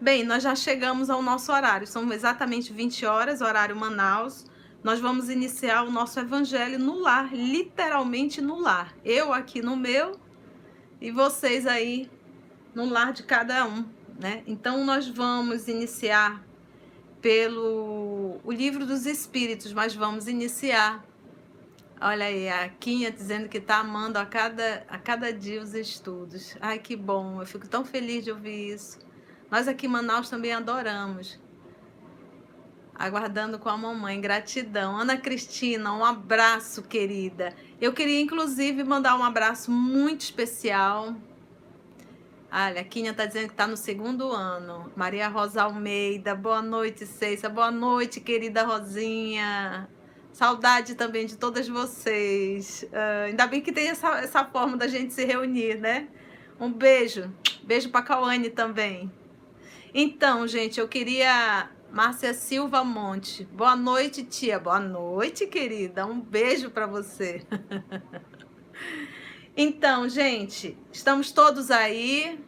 Bem, nós já chegamos ao nosso horário, são exatamente 20 horas, horário Manaus. Nós vamos iniciar o nosso evangelho no lar, literalmente no lar. Eu aqui no meu e vocês aí no lar de cada um, né? Então nós vamos iniciar pelo o Livro dos Espíritos, mas vamos iniciar. Olha aí, a Quinha dizendo que está amando a cada dia os estudos. Ai, que bom, eu fico tão feliz de ouvir isso. Nós aqui em Manaus também adoramos. Aguardando com a mamãe, gratidão. Ana Cristina, um abraço, querida. Eu queria, inclusive, mandar um abraço muito especial. Olha, a Quinha está dizendo que está no 2º ano. Maria Rosa Almeida, boa noite, Ceissa. Boa noite, querida Rosinha. Saudade também de todas vocês. Ainda bem que tem essa forma da gente se reunir, né? Um beijo. Beijo para a Cauane também. Então, gente, eu queria... Márcia Silva Monte. Boa noite, tia. Boa noite, querida. Um beijo para você. Então, gente, estamos todos aí.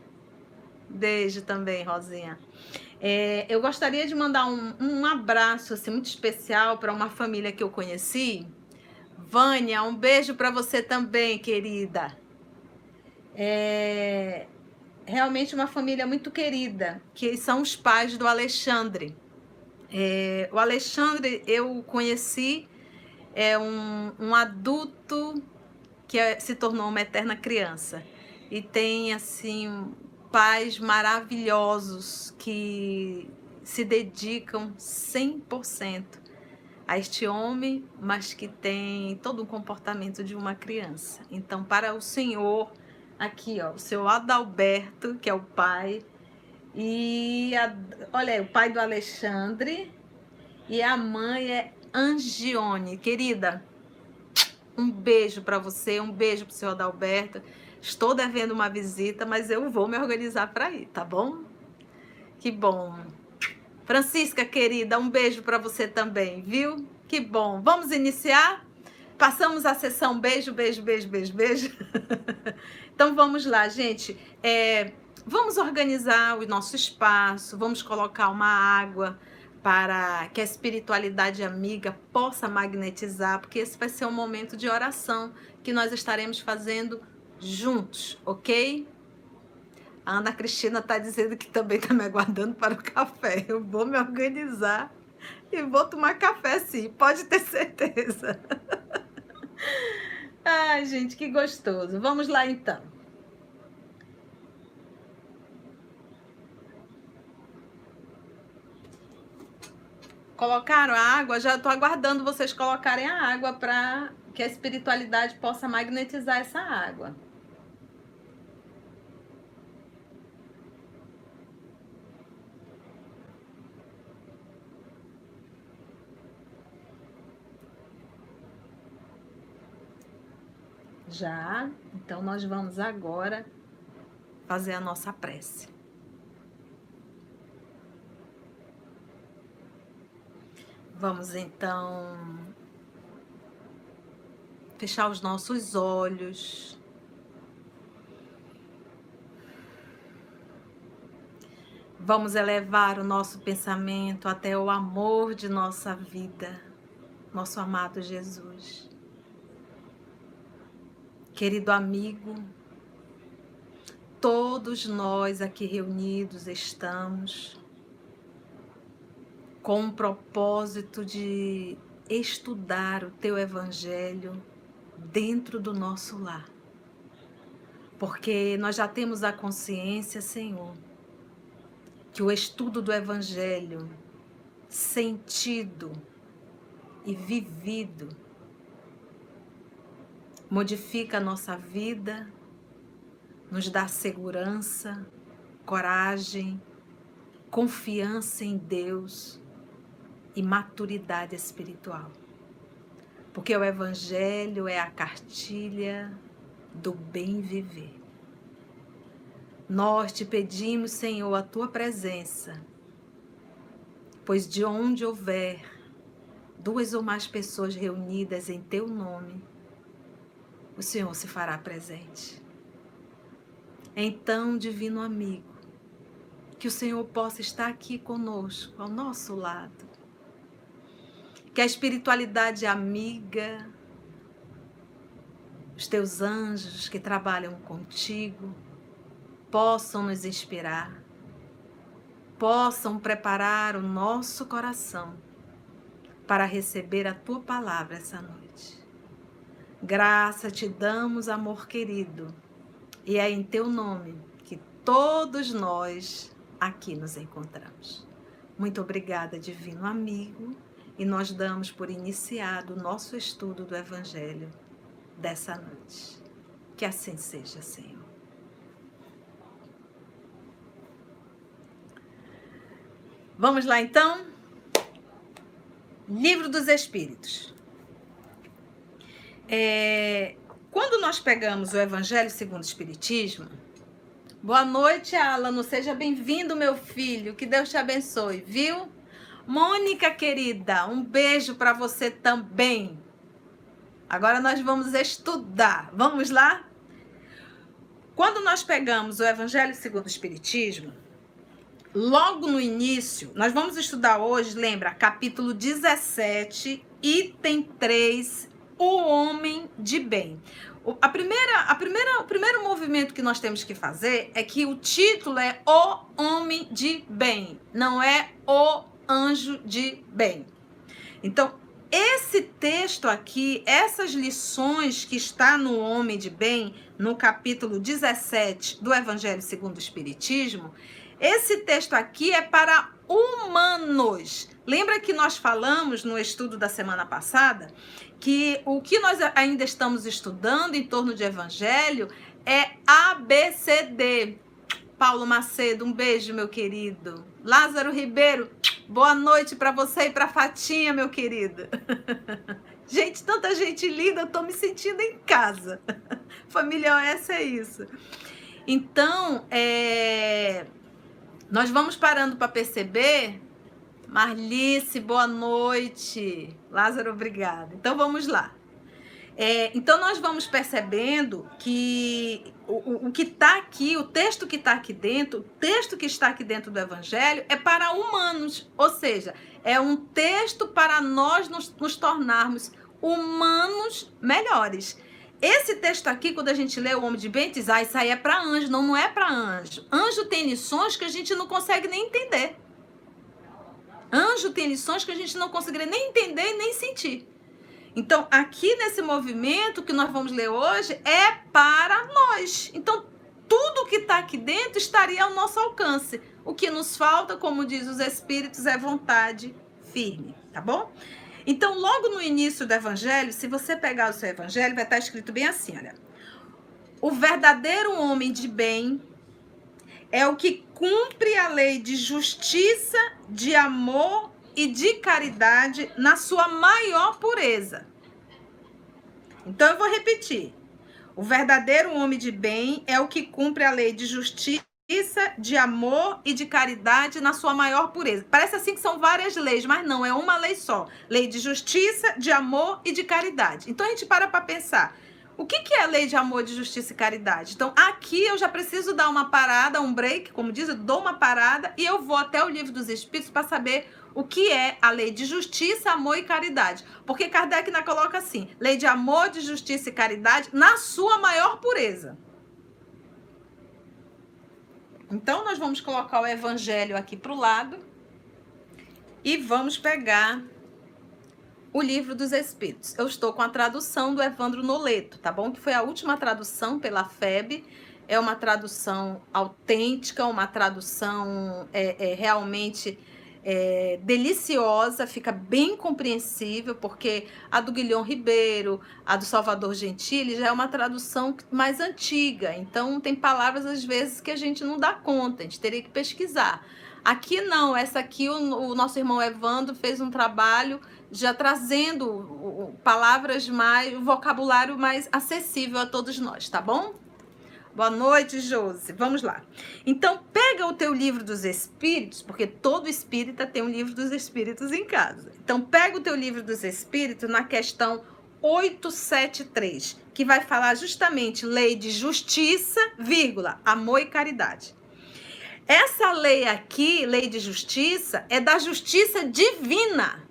Beijo também, Rosinha. Eu gostaria de mandar um abraço assim, muito especial para uma família que eu conheci. Vânia, um beijo para você também, querida. Realmente uma família muito querida, que são os pais do Alexandre. O Alexandre eu conheci, um adulto que se tornou uma eterna criança. E tem, assim, pais maravilhosos que se dedicam 100% a este homem, mas que tem todo o comportamento de uma criança. Então, para o senhor, aqui, ó, o seu Adalberto, que é o pai, olha aí, o pai do Alexandre, e a mãe é Angione. Querida, um beijo para você, um beijo pro seu Adalberto. Estou devendo uma visita, mas eu vou me organizar para ir, tá bom? Que bom. Francisca, querida, um beijo para você também, viu? Que bom. Vamos iniciar? Passamos a sessão beijo, beijo, beijo, beijo, beijo. Então vamos lá, gente. Vamos organizar o nosso espaço, vamos colocar uma água para que a espiritualidade amiga possa magnetizar, porque esse vai ser um momento de oração que nós estaremos fazendo juntos, ok? A Ana Cristina está dizendo que também está me aguardando para o café. Eu vou me organizar e vou tomar café, sim, pode ter certeza. Ai, gente, que gostoso. Vamos lá, então. Colocaram a água? Já estou aguardando vocês colocarem a água para que a espiritualidade possa magnetizar essa água. Já, então nós vamos agora fazer a nossa prece. Vamos então fechar os nossos olhos. Vamos elevar o nosso pensamento até o amor de nossa vida, nosso amado Jesus. Querido amigo, todos nós aqui reunidos estamos com um propósito de estudar o teu evangelho dentro do nosso lar. Porque nós já temos a consciência, Senhor, que o estudo do evangelho sentido e vivido modifica a nossa vida, nos dá segurança, coragem, confiança em Deus e maturidade espiritual. Porque o evangelho é a cartilha do bem viver. Nós te pedimos, Senhor, a tua presença, pois de onde houver 2 ou mais pessoas reunidas em teu nome, o Senhor se fará presente. Então, divino amigo, que o Senhor possa estar aqui conosco, ao nosso lado. Que a espiritualidade amiga, os teus anjos que trabalham contigo, possam nos inspirar, possam preparar o nosso coração para receber a tua palavra essa noite. Graça te damos, amor querido, e é em teu nome que todos nós aqui nos encontramos. Muito obrigada, divino amigo, e nós damos por iniciado o nosso estudo do Evangelho dessa noite. Que assim seja, Senhor. Vamos lá, então? Livro dos Espíritos. Quando nós pegamos o Evangelho segundo o Espiritismo... Boa noite, Alan. Seja bem-vindo, meu filho. Que Deus te abençoe, viu? Mônica, querida, um beijo para você também. Agora nós vamos estudar. Vamos lá? Quando nós pegamos o Evangelho segundo o Espiritismo, logo no início, nós vamos estudar hoje, lembra, capítulo 17, item 3, o homem de bem. O primeiro movimento que nós temos que fazer é que o título é O Homem de Bem, não é O Anjo de Bem. Então, esse texto aqui, essas lições que está no Homem de Bem, no capítulo 17 do Evangelho segundo o Espiritismo, esse texto aqui é para humanos. Lembra que nós falamos no estudo da semana passada que o que nós ainda estamos estudando em torno de Evangelho é ABCD. Paulo Macedo, um beijo, meu querido. Lázaro Ribeiro, boa noite para você e para Fatinha, meu querido. Gente, tanta gente linda, eu tô me sentindo em casa. Família OS é isso. Então, nós vamos parando para perceber. Marlice, boa noite. Lázaro, obrigada. Então, vamos lá. Então, nós vamos percebendo que o que está aqui, o texto que está aqui dentro, o texto que está aqui dentro do Evangelho é para humanos. Ou seja, é um texto para nós nos tornarmos humanos melhores. Esse texto aqui, quando a gente lê o Homem de Bem, diz, isso aí é para anjo. Não, não é para anjo. Anjo tem lições que a gente não consegue nem entender. Anjo tem lições que a gente não conseguiria nem entender nem sentir. Então, aqui nesse movimento que nós vamos ler hoje é para nós. Então, tudo que está aqui dentro estaria ao nosso alcance. O que nos falta, como diz os Espíritos, é vontade firme, tá bom? Então, logo no início do Evangelho, se você pegar o seu Evangelho, vai estar escrito bem assim, olha. O verdadeiro homem de bem é o que cumpre a lei de justiça, de amor e de caridade na sua maior pureza. Então, eu vou repetir. O verdadeiro homem de bem é o que cumpre a lei de justiça, de amor e de caridade na sua maior pureza. Parece assim que são várias leis, mas não, é uma lei só. Lei de justiça, de amor e de caridade. Então, a gente para pensar. O que é a lei de amor, de justiça e caridade? Então, aqui eu já preciso dar uma parada, um break, como diz, eu dou uma parada e eu vou até o Livro dos Espíritos para saber o que é a lei de justiça, amor e caridade. Porque Kardec ainda coloca assim, lei de amor, de justiça e caridade na sua maior pureza. Então, nós vamos colocar o Evangelho aqui para o lado e vamos pegar o Livro dos Espíritos. Eu estou com a tradução do Evandro Noleto, tá bom? Que foi a última tradução pela FEB. É uma tradução autêntica, uma tradução realmente deliciosa, fica bem compreensível, porque a do Guilhom Ribeiro, a do Salvador Gentili, já é uma tradução mais antiga. Então, tem palavras, às vezes, que a gente não dá conta, a gente teria que pesquisar. Aqui não, essa aqui o nosso irmão Evandro fez um trabalho já trazendo palavras mais, o vocabulário mais acessível a todos nós, tá bom? Boa noite, Josi. Vamos lá. Então, pega o teu Livro dos Espíritos, porque todo espírita tem um Livro dos Espíritos em casa. Então, pega o teu Livro dos Espíritos na questão 873, que vai falar justamente lei de justiça, vírgula, amor e caridade. Essa lei aqui, lei de justiça, é da justiça divina.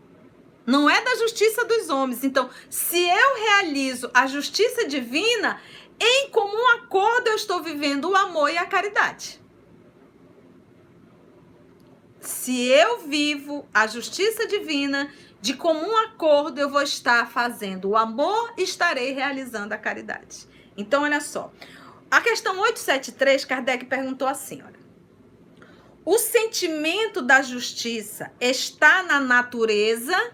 Não é da justiça dos homens. Então, se eu realizo a justiça divina, em comum acordo eu estou vivendo o amor e a caridade. Se eu vivo a justiça divina, de comum acordo eu vou estar fazendo o amor e estarei realizando a caridade. Então, olha só. A questão 873, Kardec perguntou assim, olha. O sentimento da justiça está na natureza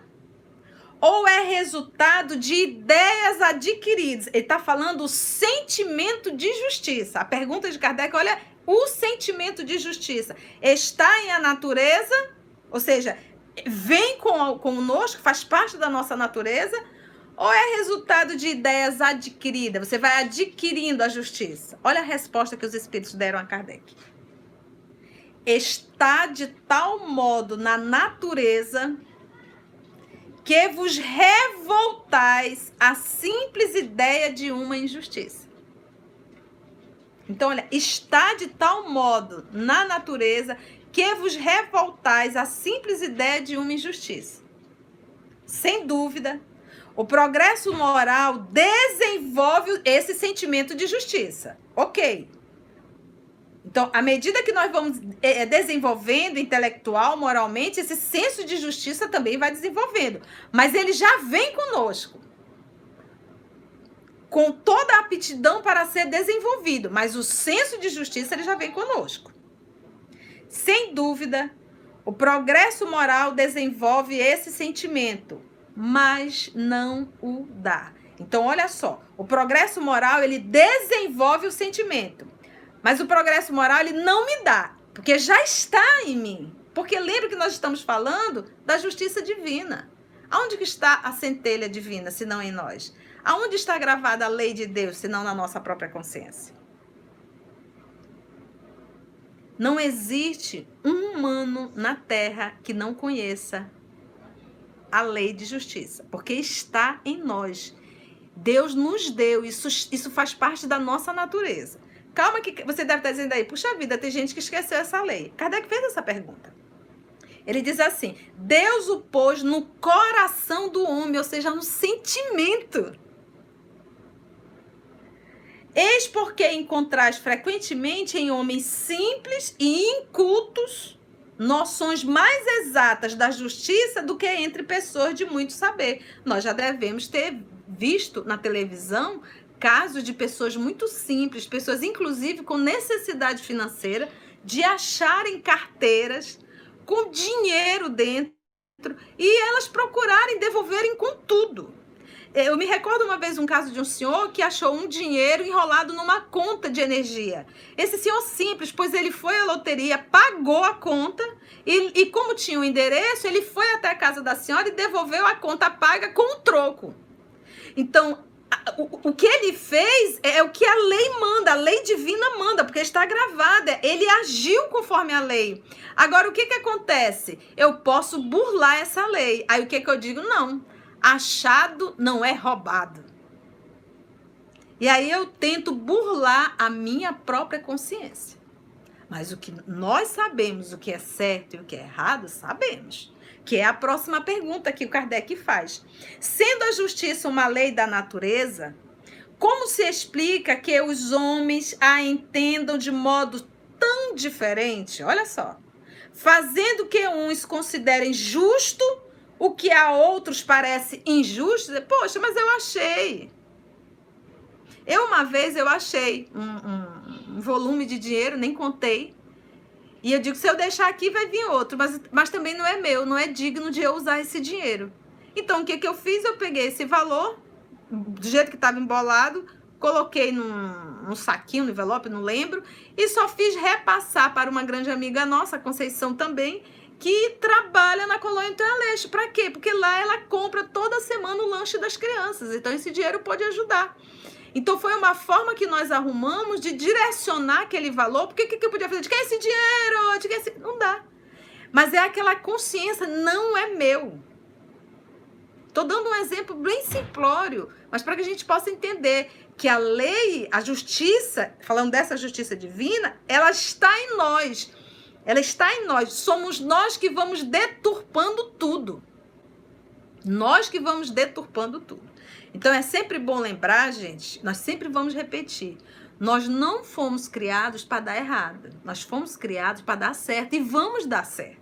ou é resultado de ideias adquiridas? Ele está falando o sentimento de justiça. A pergunta de Kardec, olha, o sentimento de justiça está em a natureza, ou seja, vem conosco, faz parte da nossa natureza, ou é resultado de ideias adquiridas? Você vai adquirindo a justiça. Olha a resposta que os espíritos deram a Kardec. Está de tal modo na natureza que vos revoltais à simples ideia de uma injustiça. Então, olha, está de tal modo na natureza que vos revoltais à simples ideia de uma injustiça. Sem dúvida, o progresso moral desenvolve esse sentimento de justiça. Ok. Então, à medida que nós vamos desenvolvendo intelectual, moralmente, esse senso de justiça também vai desenvolvendo. Mas ele já vem conosco. Com toda a aptidão para ser desenvolvido. Mas o senso de justiça, ele já vem conosco. Sem dúvida, o progresso moral desenvolve esse sentimento, mas não o dá. Então, olha só. O progresso moral, ele desenvolve o sentimento. Mas o progresso moral, ele não me dá, porque já está em mim. Porque lembra que nós estamos falando da justiça divina. Aonde que está a centelha divina, se não em nós? Aonde está gravada a lei de Deus, se não na nossa própria consciência? Não existe um humano na Terra que não conheça a lei de justiça, porque está em nós. Deus nos deu, isso faz parte da nossa natureza. Calma que você deve estar dizendo aí, puxa vida, tem gente que esqueceu essa lei. Kardec fez essa pergunta. Ele diz assim, Deus o pôs no coração do homem, ou seja, no sentimento. Eis porque encontrais frequentemente em homens simples e incultos noções mais exatas da justiça do que entre pessoas de muito saber. Nós já devemos ter visto na televisão casos de pessoas muito simples, pessoas inclusive com necessidade financeira, de acharem carteiras com dinheiro dentro e elas procurarem devolverem com tudo. Eu me recordo uma vez um caso de um senhor que achou um dinheiro enrolado numa conta de energia. Esse senhor simples, pois ele foi à loteria, pagou a conta e como tinha o endereço, ele foi até a casa da senhora e devolveu a conta paga com o troco. Então, o que ele fez é o que a lei manda, a lei divina manda, porque está gravada. Ele agiu conforme a lei. Agora, o que acontece? Eu posso burlar essa lei. Aí, o que eu digo? Não. Achado não é roubado. E aí eu tento burlar a minha própria consciência. Mas o que nós sabemos, o que é certo e o que é errado, sabemos. Que é a próxima pergunta que o Kardec faz. Sendo a justiça uma lei da natureza, como se explica que os homens a entendam de modo tão diferente? Olha só. Fazendo que uns considerem justo o que a outros parece injusto. Poxa, mas eu achei. Uma vez eu achei um volume de dinheiro, nem contei. E eu digo, se eu deixar aqui, vai vir outro. Mas também não é meu, não é digno de eu usar esse dinheiro. Então, o que eu fiz? Eu peguei esse valor, do jeito que estava embolado, coloquei num saquinho, no envelope, não lembro, e só fiz repassar para uma grande amiga nossa, a Conceição também, que trabalha na Colônia Antônio Aleixo. Para quê? Porque lá ela compra toda semana o lanche das crianças. Então, esse dinheiro pode ajudar. Então, foi uma forma que nós arrumamos de direcionar aquele valor. Porque o que eu podia fazer? De que esse dinheiro? De que esse... Não dá. Mas é aquela consciência, não é meu. Estou dando um exemplo bem simplório, mas para que a gente possa entender que a lei, a justiça, falando dessa justiça divina, ela está em nós. Ela está em nós. Somos nós que vamos deturpando tudo. Nós que vamos deturpando tudo. Então, é sempre bom lembrar, gente, nós sempre vamos repetir. Nós não fomos criados para dar errado. Nós fomos criados para dar certo e vamos dar certo.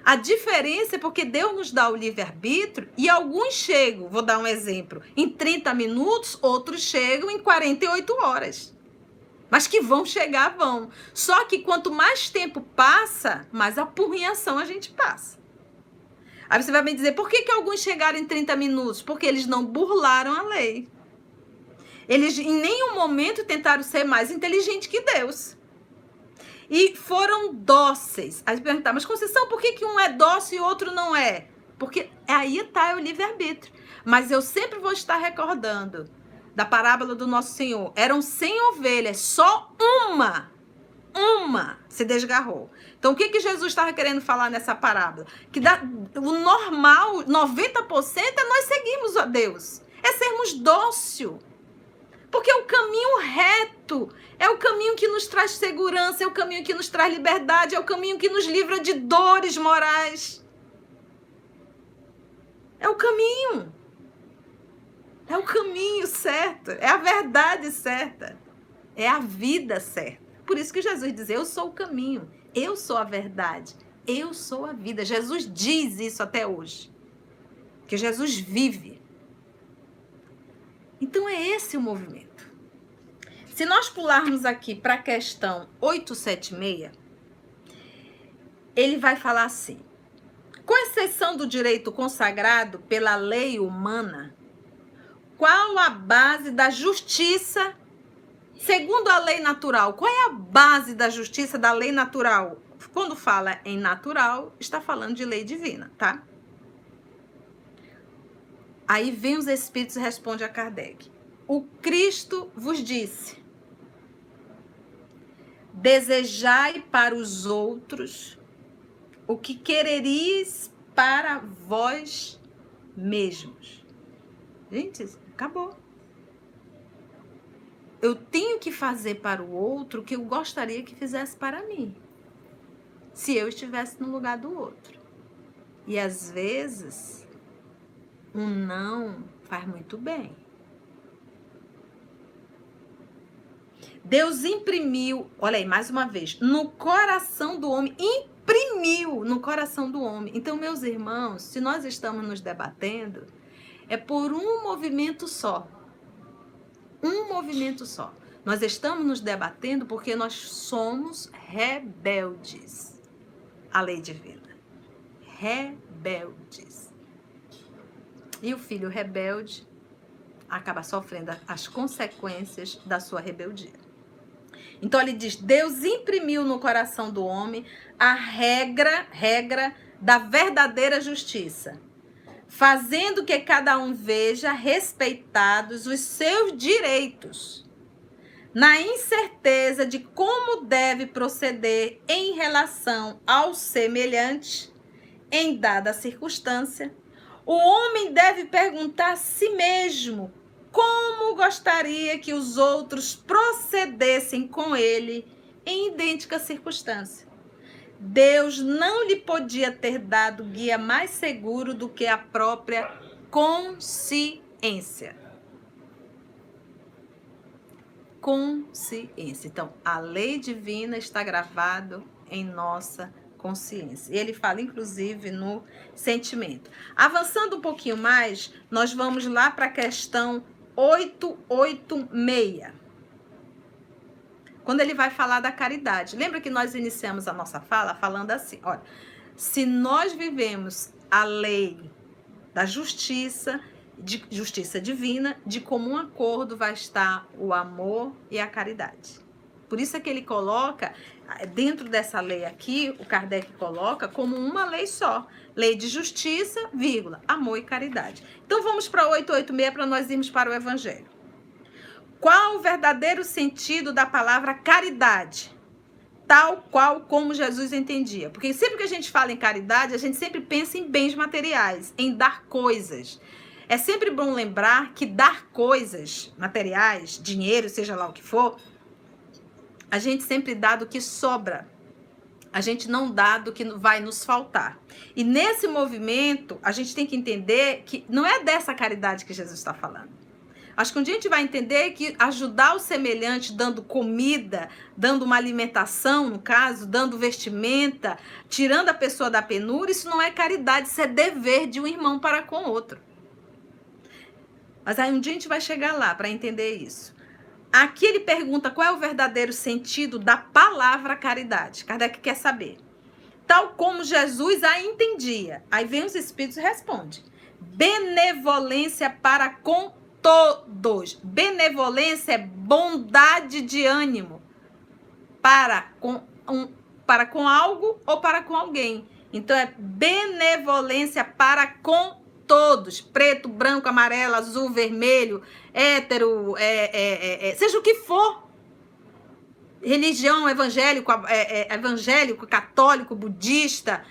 A diferença é porque Deus nos dá o livre-arbítrio e alguns chegam, vou dar um exemplo, em 30 minutos, outros chegam em 48 horas. Mas que vão chegar, vão. Só que quanto mais tempo passa, mais apurrinhação a gente passa. Aí você vai me dizer, por que alguns chegaram em 30 minutos? Porque eles não burlaram a lei. Eles em nenhum momento tentaram ser mais inteligentes que Deus. E foram dóceis. Aí você perguntar, mas Conceição, por que um é dócil e o outro não é? Porque aí está o livre-arbítrio. Mas eu sempre vou estar recordando da parábola do Nosso Senhor. Eram 100 ovelhas, só uma se desgarrou. Então, o que Jesus estava querendo falar nessa parábola? Que o normal, 90% é nós seguirmos a Deus. É sermos dócil. Porque é o caminho reto, é o caminho que nos traz segurança, é o caminho que nos traz liberdade, é o caminho que nos livra de dores morais. É o caminho. É o caminho certo, é a verdade certa, é a vida certa. Por isso que Jesus diz, eu sou o caminho, eu sou a verdade, eu sou a vida. Jesus diz isso até hoje, que Jesus vive. Então é esse o movimento. Se nós pularmos aqui para a questão 876, ele vai falar assim, com exceção do direito consagrado pela lei humana, qual a base da justiça segundo a lei natural? Qual é a base da justiça da lei natural? Quando fala em natural, está falando de lei divina, tá? Aí vem os espíritos e responde a Kardec. O Cristo vos disse, desejai para os outros o que quereis para vós mesmos. Gente, acabou. Eu tenho que fazer para o outro o que eu gostaria que fizesse para mim, se eu estivesse no lugar do outro. E às vezes, um não faz muito bem. Deus imprimiu, olha aí, mais uma vez, no coração do homem, imprimiu no coração do homem. Então, meus irmãos, se nós estamos nos debatendo, é por um movimento só. Um movimento só. Nós estamos nos debatendo porque nós somos rebeldes à lei divina. Rebeldes. E o filho rebelde acaba sofrendo as consequências da sua rebeldia. Então ele diz, Deus imprimiu no coração do homem a regra da verdadeira justiça, fazendo que cada um veja respeitados os seus direitos, na incerteza de como deve proceder em relação ao semelhante, em dada circunstância. O homem deve perguntar a si mesmo como gostaria que os outros procedessem com ele em idêntica circunstância. Deus não lhe podia ter dado guia mais seguro do que a própria consciência. Consciência. Então, a lei divina está gravada em nossa consciência. Ele fala, inclusive, no sentimento. Avançando um pouquinho mais, nós vamos lá para a questão 886. Quando ele vai falar da caridade. Lembra que nós iniciamos a nossa fala falando assim, olha, se nós vivemos a lei da justiça, de justiça divina, de comum acordo vai estar o amor e a caridade. Por isso é que ele coloca, dentro dessa lei aqui, o Kardec coloca como uma lei só. Lei de justiça, vírgula, amor e caridade. Então vamos para 886 para nós irmos para o Evangelho. Qual o verdadeiro sentido da palavra caridade? Tal qual como Jesus entendia. Porque sempre que a gente fala em caridade, a gente sempre pensa em bens materiais, em dar coisas. É sempre bom lembrar que dar coisas materiais, dinheiro, seja lá o que for, a gente sempre dá do que sobra. A gente não dá do que vai nos faltar. E nesse movimento, a gente tem que entender que não é dessa caridade que Jesus está falando. Acho que um dia a gente vai entender que ajudar o semelhante dando comida, dando uma alimentação, no caso, dando vestimenta, tirando a pessoa da penúria, isso não é caridade, isso é dever de um irmão para com o outro. Mas aí um dia a gente vai chegar lá para entender isso. Aqui ele pergunta qual é o verdadeiro sentido da palavra caridade. Kardec quer saber. Tal como Jesus a entendia. Aí vem os espíritos e responde. Benevolência para com todos. Benevolência é bondade de ânimo para com algo ou para com alguém. Então é benevolência para com todos. Preto, branco, amarelo, azul, vermelho, hétero, seja o que for. Religião, evangélico, católico, budista,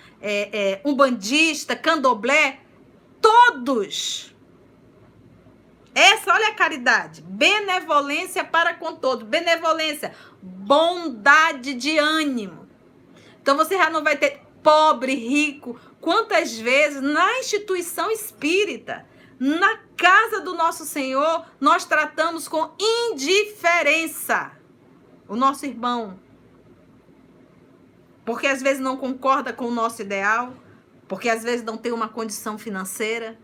umbandista, candomblé, todos. Essa, olha a caridade. Benevolência para com todos. Benevolência, bondade de ânimo. Então você já não vai ter pobre, rico. Quantas vezes na instituição espírita, na casa do nosso Senhor, nós tratamos com indiferença o nosso irmão. Porque às vezes não concorda com o nosso ideal, porque às vezes não tem uma condição financeira.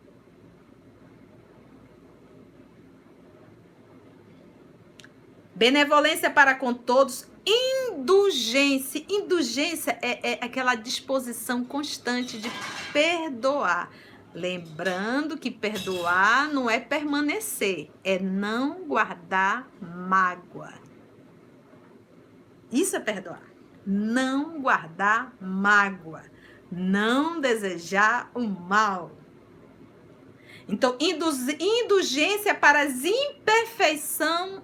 Benevolência para com todos, indulgência. Indulgência é aquela disposição constante de perdoar. Lembrando que perdoar não é permanecer, é não guardar mágoa. Isso é perdoar. Não guardar mágoa. Não desejar o mal. Então, indulgência para as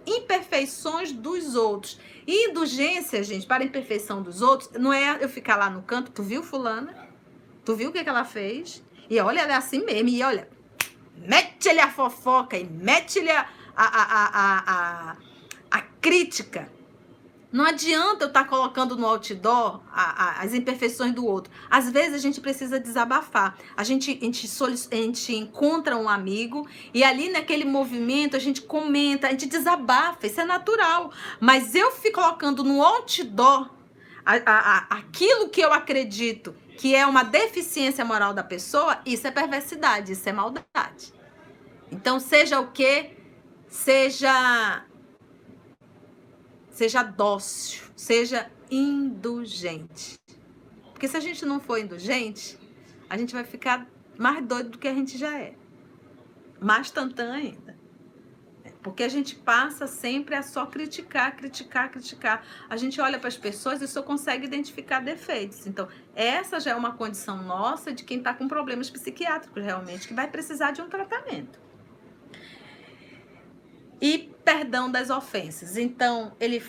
imperfeições dos outros. Indulgência, gente, para a imperfeição dos outros, não é eu ficar lá no canto, tu viu fulana? Tu viu o que ela fez? E olha, ela é assim mesmo, e olha, mete-lhe a fofoca, e mete-lhe a crítica. Não adianta eu estar colocando no outdoor as imperfeições do outro. Às vezes a gente precisa desabafar. A gente encontra um amigo e ali naquele movimento a gente comenta, a gente desabafa. Isso é natural. Mas eu fico colocando no outdoor aquilo que eu acredito que é uma deficiência moral da pessoa, isso é perversidade, isso é maldade. Então seja o quê? Seja dócil, seja indulgente. Porque se a gente não for indulgente, a gente vai ficar mais doido do que a gente já é. Mais tantã ainda. Porque a gente passa sempre a só criticar. A gente olha para as pessoas e só consegue identificar defeitos. Então, essa já é uma condição nossa de quem está com problemas psiquiátricos realmente, que vai precisar de um tratamento. E perdão das ofensas. Então, ele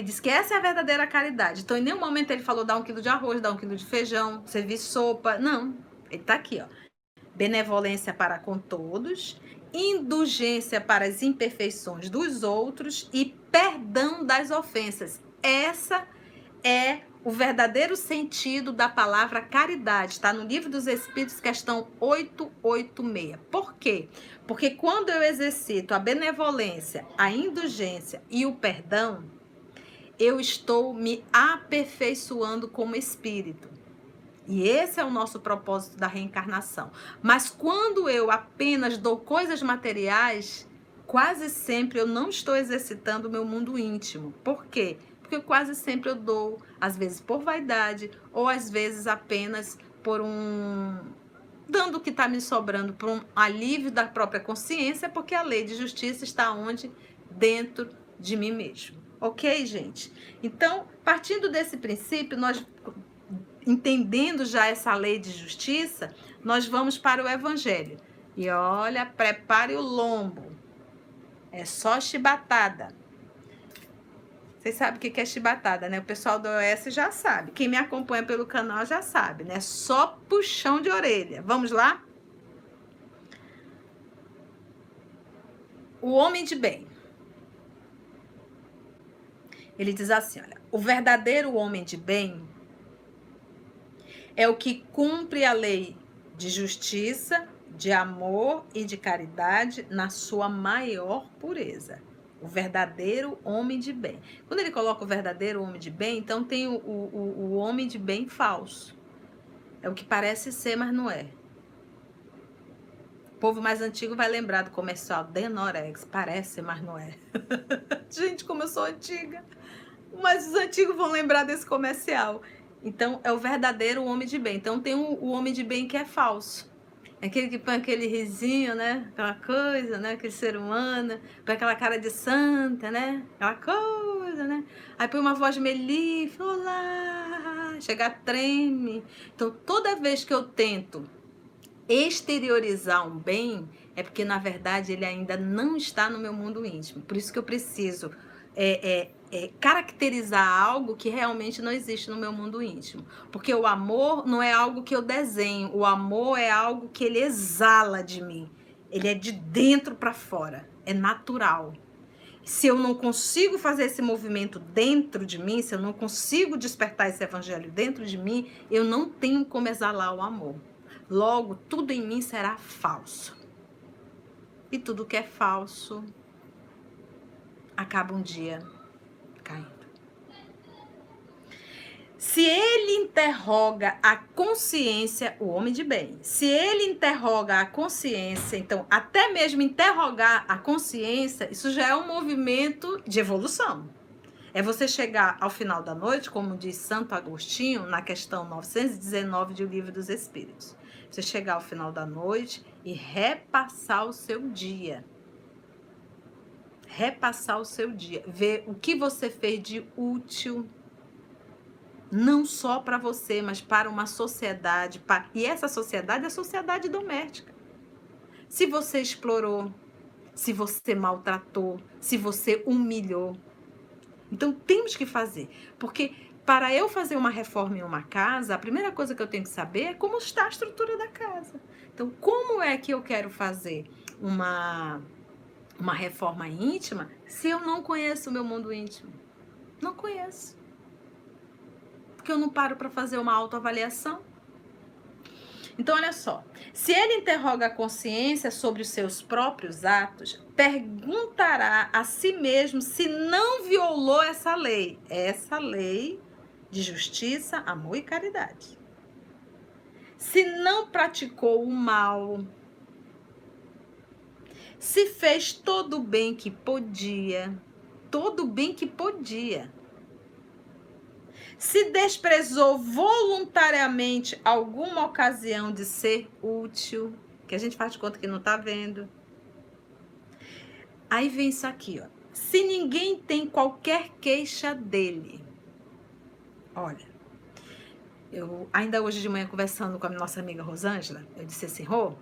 diz que essa é a verdadeira caridade. Então, em nenhum momento ele falou dar 1 quilo de arroz, dar 1 quilo de feijão, servir sopa. Não, ele está aqui, ó. Benevolência para com todos, indulgência para as imperfeições dos outros e perdão das ofensas. Essa é o verdadeiro sentido da palavra caridade. Está no Livro dos Espíritos, questão 886. Por quê? Porque quando eu exercito a benevolência, a indulgência e o perdão, eu estou me aperfeiçoando como espírito. E esse é o nosso propósito da reencarnação. Mas quando eu apenas dou coisas materiais, quase sempre eu não estou exercitando o meu mundo íntimo. Por quê? Porque quase sempre eu dou, às vezes por vaidade, ou às vezes apenas por dando o que está me sobrando por um alívio da própria consciência, porque a lei de justiça está onde? Dentro de mim mesmo. Ok, gente? Então, partindo desse princípio, nós, entendendo já essa lei de justiça, nós vamos para o Evangelho. E olha, prepare o lombo. É só chibatada. Vocês sabem o que é chibatada, né? O pessoal do OS já sabe. Quem me acompanha pelo canal já sabe, né? Só puxão de orelha. Vamos lá? O homem de bem. Ele diz assim, olha, o verdadeiro homem de bem é o que cumpre a lei de justiça, de amor e de caridade na sua maior pureza. O verdadeiro homem de bem. Quando ele coloca o verdadeiro homem de bem, então tem o homem de bem falso. É o que parece ser, mas não é. O povo mais antigo vai lembrar do comercial Denorex. Parece, mas não é. Gente, como eu sou antiga. Mas os antigos vão lembrar desse comercial. Então, é o verdadeiro homem de bem. Então, tem o homem de bem que é falso. É aquele que põe aquele risinho, né? Aquela coisa, né? Aquele ser humano. Põe aquela cara de santa, né? Aquela coisa, né? Aí põe uma voz melíflua. Olá! Chega, treme. Então, toda vez que eu tento exteriorizar um bem, é porque, na verdade, ele ainda não está no meu mundo íntimo. Por isso que eu preciso caracterizar algo que realmente não existe no meu mundo íntimo. Porque o amor não é algo que eu desenho. O amor é algo que ele exala de mim. Ele é de dentro para fora. É natural. Se eu não consigo fazer esse movimento dentro de mim, se eu não consigo despertar esse evangelho dentro de mim, eu não tenho como exalar o amor. Logo, tudo em mim será falso. E tudo que é falso acaba um dia caindo. Se ele interroga a consciência, o homem de bem, se ele interroga a consciência, então até mesmo interrogar a consciência, isso já é um movimento de evolução. É você chegar ao final da noite, como diz Santo Agostinho, na questão 919 do Livro dos Espíritos. Você chegar ao final da noite e repassar o seu dia. Repassar o seu dia. Ver o que você fez de útil, não só para você, mas para uma sociedade. E essa sociedade é a sociedade doméstica. Se você explorou, se você maltratou, se você humilhou. Então, temos que fazer. Porque para eu fazer uma reforma em uma casa, a primeira coisa que eu tenho que saber é como está a estrutura da casa. Então, como é que eu quero fazer uma reforma íntima se eu não conheço o meu mundo íntimo? Não conheço. Porque eu não paro para fazer uma autoavaliação. Então, olha só. Se ele interroga a consciência sobre os seus próprios atos, perguntará a si mesmo se não violou essa lei. Essa lei de justiça, amor e caridade. Se não praticou o mal, se fez todo o bem que podia, se desprezou voluntariamente alguma ocasião de ser útil, que a gente faz de conta que não está vendo. Aí vem isso aqui, ó. Se ninguém tem qualquer queixa dele. Olha, eu ainda hoje de manhã conversando com a nossa amiga Rosângela, eu disse assim, Rô,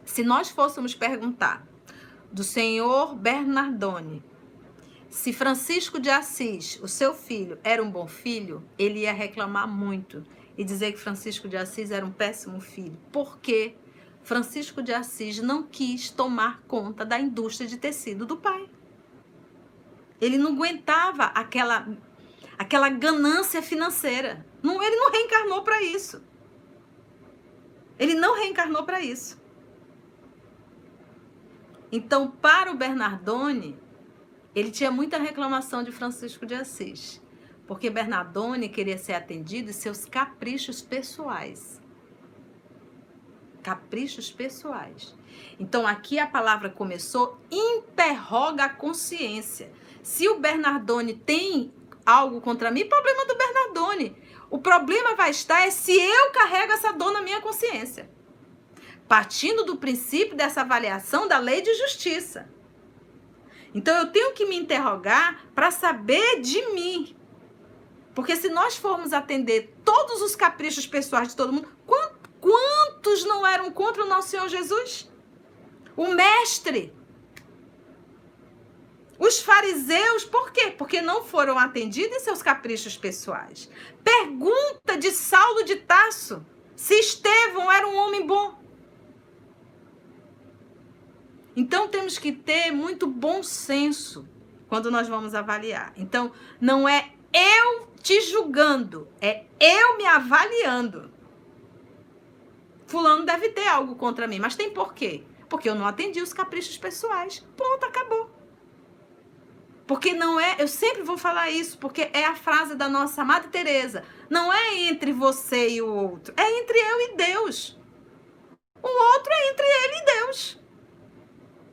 se nós fôssemos perguntar do senhor Bernardone, se Francisco de Assis, o seu filho, era um bom filho, ele ia reclamar muito e dizer que Francisco de Assis era um péssimo filho. Por quê? Francisco de Assis não quis tomar conta da indústria de tecido do pai. Ele não aguentava aquela ganância financeira. Não, ele não reencarnou para isso. Ele não reencarnou para isso. Então, para o Bernardone, ele tinha muita reclamação de Francisco de Assis, porque Bernardone queria ser atendido em seus caprichos pessoais. Caprichos pessoais. Então, aqui a palavra começou, interroga a consciência. Se o Bernardone tem algo contra mim, problema do Bernardone. O problema vai estar é se eu carrego essa dor na minha consciência. Partindo do princípio dessa avaliação da lei de justiça. Então, eu tenho que me interrogar para saber de mim. Porque se nós formos atender todos os caprichos pessoais de todo mundo, quantos não eram contra o nosso Senhor Jesus? O mestre. Os fariseus, por quê? Porque não foram atendidos em seus caprichos pessoais. Pergunta de Saulo de Tarso se Estevão era um homem bom. Então, temos que ter muito bom senso quando nós vamos avaliar. Então, não é eu te julgando, é eu me avaliando. Fulano deve ter algo contra mim, mas tem por quê? Porque eu não atendi os caprichos pessoais. Ponto, acabou. Porque não é, eu sempre vou falar isso, porque é a frase da nossa amada Teresa. Não é entre você e o outro, é entre eu e Deus. O outro é entre ele e Deus.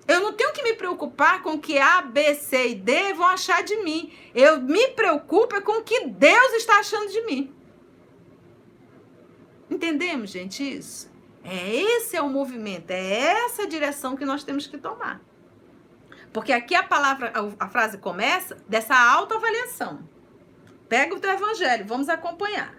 Eu não tenho que me preocupar com o que A, B, C e D vão achar de mim. Eu me preocupo com o que Deus está achando de mim. Entendemos, gente, isso? Esse é o movimento, é essa a direção que nós temos que tomar. Porque aqui a frase começa dessa autoavaliação. Pega o teu evangelho, vamos acompanhar.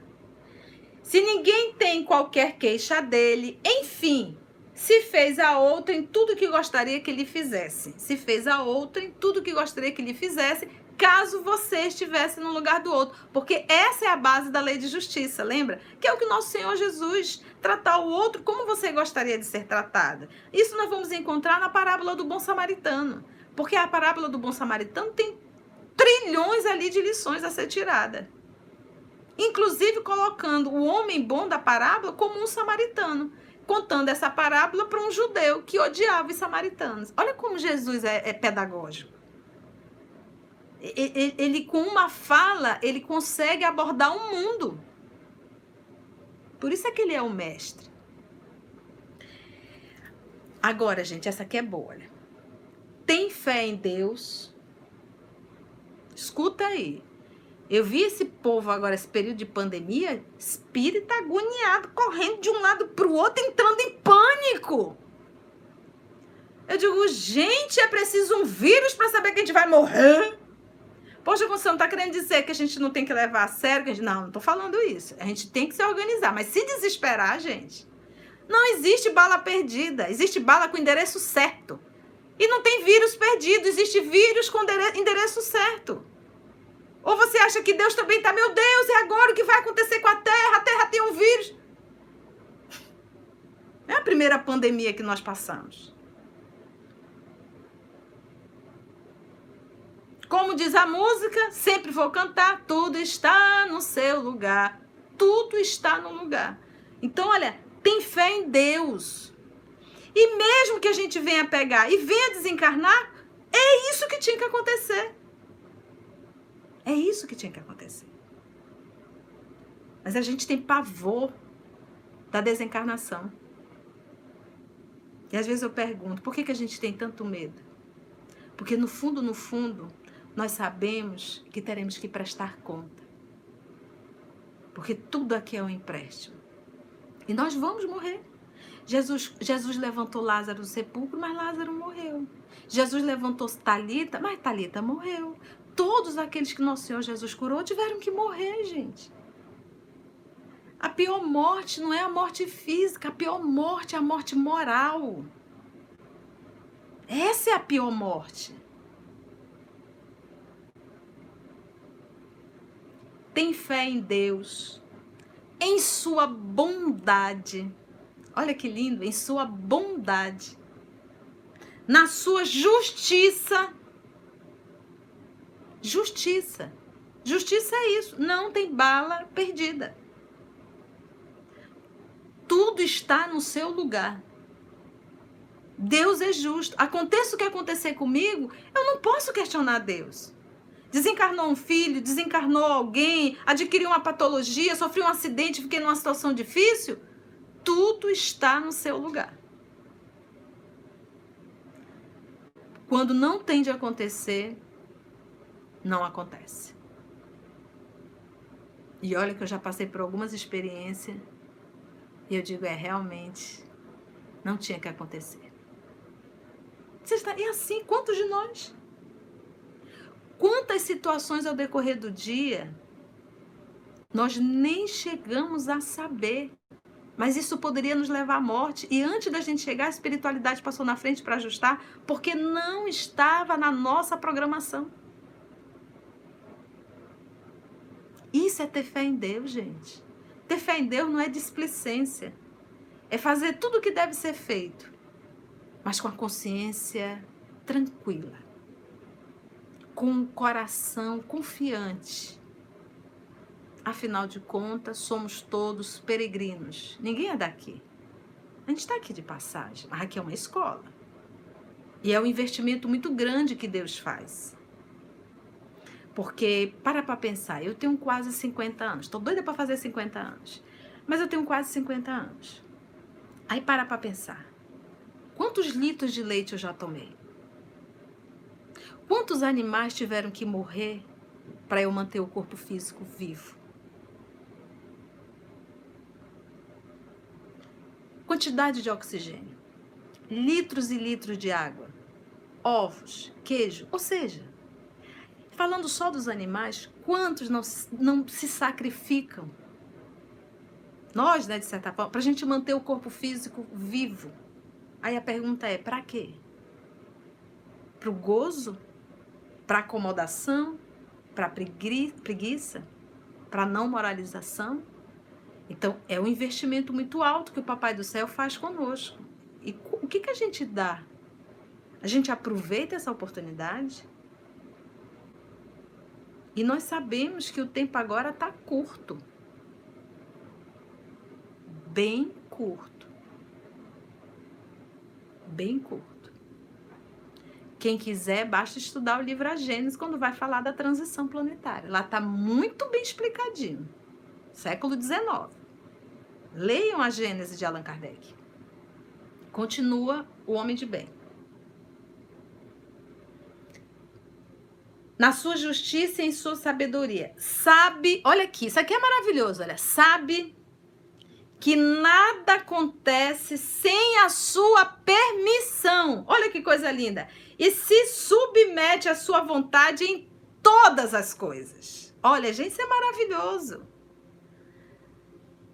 Se ninguém tem qualquer queixa dele, enfim, se fez a outra em tudo que gostaria que lhe fizesse. Se fez a outra em tudo que gostaria que lhe fizesse, caso você estivesse no lugar do outro. Porque essa é a base da lei de justiça, lembra? Que é o que nosso Senhor Jesus, tratar o outro como você gostaria de ser tratada. Isso nós vamos encontrar na parábola do bom samaritano. Porque a parábola do bom samaritano tem trilhões ali de lições a ser tirada. Inclusive colocando o homem bom da parábola como um samaritano. Contando essa parábola para um judeu que odiava os samaritanos. Olha como Jesus é pedagógico. Ele, com uma fala, ele consegue abordar um mundo. Por isso é que ele é o mestre. Agora, gente, essa aqui é boa. Olha. Tem fé em Deus. Escuta aí. Eu vi esse povo agora, esse período de pandemia, espírita agoniado, correndo de um lado para o outro, entrando em pânico. Eu digo, gente, é preciso um vírus para saber que a gente vai morrer? Poxa, você não está querendo dizer que a gente não tem que levar a sério? Que a gente... Não estou falando isso. A gente tem que se organizar, mas se desesperar, gente, não existe bala perdida, existe bala com endereço certo. E não tem vírus perdido, existe vírus com endereço certo. Ou você acha que Deus também está, meu Deus, e agora o que vai acontecer com a Terra? A Terra tem um vírus. É a primeira pandemia que nós passamos. Como diz a música, sempre vou cantar, tudo está no seu lugar. Tudo está no lugar. Então, olha, tem fé em Deus. E mesmo que a gente venha pegar e venha desencarnar, é isso que tinha que acontecer. É isso que tinha que acontecer. Mas a gente tem pavor da desencarnação. E às vezes eu pergunto, por que a gente tem tanto medo? Porque no fundo, nós sabemos que teremos que prestar conta. Porque tudo aqui é um empréstimo. E nós vamos morrer. Jesus levantou Lázaro do sepulcro, mas Lázaro morreu. Jesus levantou Talita, mas Talita morreu. Todos aqueles que nosso Senhor Jesus curou tiveram que morrer, gente. A pior morte não é a morte física, a pior morte é a morte moral. Essa é a pior morte. Tem fé em Deus, em sua bondade. olha que lindo, em sua bondade, na sua justiça. Justiça. Justiça é isso, não tem bala perdida. Tudo está no seu lugar. Deus é justo. Aconteça o que acontecer comigo, eu não posso questionar Deus. Desencarnou um filho, desencarnou alguém, adquiriu uma patologia, sofreu um acidente, fiquei numa situação difícil. Tudo está no seu lugar. Quando não tem de acontecer, não acontece. E olha que eu já passei por algumas experiências e eu digo, realmente, não tinha que acontecer. E assim, quantos de nós? Quantas situações ao decorrer do dia nós nem chegamos a saber, mas isso poderia nos levar à morte. E antes da gente chegar, a espiritualidade passou na frente para ajustar, porque não estava na nossa programação. Isso é ter fé em Deus, gente. Ter fé em Deus não é displicência. É fazer tudo o que deve ser feito, mas com a consciência tranquila, com o coração confiante. Afinal de contas, somos todos peregrinos. Ninguém é daqui. A gente está aqui de passagem, mas aqui é uma escola. E é um investimento muito grande que Deus faz. Porque, para pensar, eu tenho quase 50 anos. Estou doida para fazer 50 anos. Mas eu tenho quase 50 anos. Aí para pensar. Quantos litros de leite eu já tomei? Quantos animais tiveram que morrer para eu manter o corpo físico vivo? Quantidade de oxigênio. Litros e litros de água. Ovos, queijo. Ou seja, falando só dos animais, quantos não se sacrificam? Nós, né, de certa forma, para a gente manter o corpo físico vivo. Aí a pergunta é, para quê? Para o gozo? Para acomodação? Para preguiça? Para não moralização? Então, é um investimento muito alto que o Papai do Céu faz conosco. E o que a gente dá? A gente aproveita essa oportunidade? E nós sabemos que o tempo agora está curto. Bem curto. Bem curto. Quem quiser, basta estudar o livro A Gênese quando vai falar da transição planetária. Lá está muito bem explicadinho. Século XIX. Leiam A Gênese de Allan Kardec. Continua o homem de bem. Na sua justiça e em sua sabedoria. Sabe, olha aqui, isso aqui é maravilhoso, olha. Sabe que nada acontece sem a sua permissão. Olha que coisa linda. E se submete à sua vontade em todas as coisas. Olha, gente, isso é maravilhoso.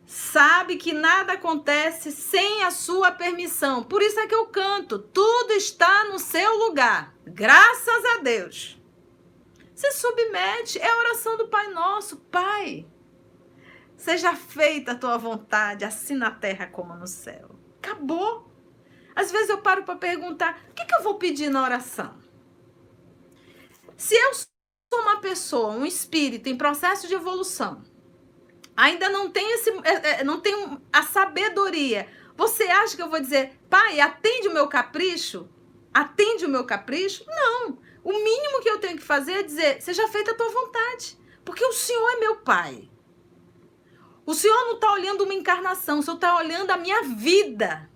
Sabe que nada acontece sem a sua permissão. Por isso é que eu canto. Tudo está no seu lugar. Graças a Deus. Se submete. É a oração do Pai Nosso. Pai, seja feita a tua vontade, assim na terra como no céu. Acabou. Às vezes eu paro para perguntar, o que eu vou pedir na oração? Se eu sou uma pessoa, um espírito em processo de evolução, ainda não tenho, não tenho a sabedoria, você acha que eu vou dizer, Pai, atende o meu capricho? Atende o meu capricho? Não. O mínimo que eu tenho que fazer é dizer, seja feita a tua vontade. Porque o Senhor é meu Pai. O Senhor não está olhando uma encarnação, o Senhor está olhando a minha vida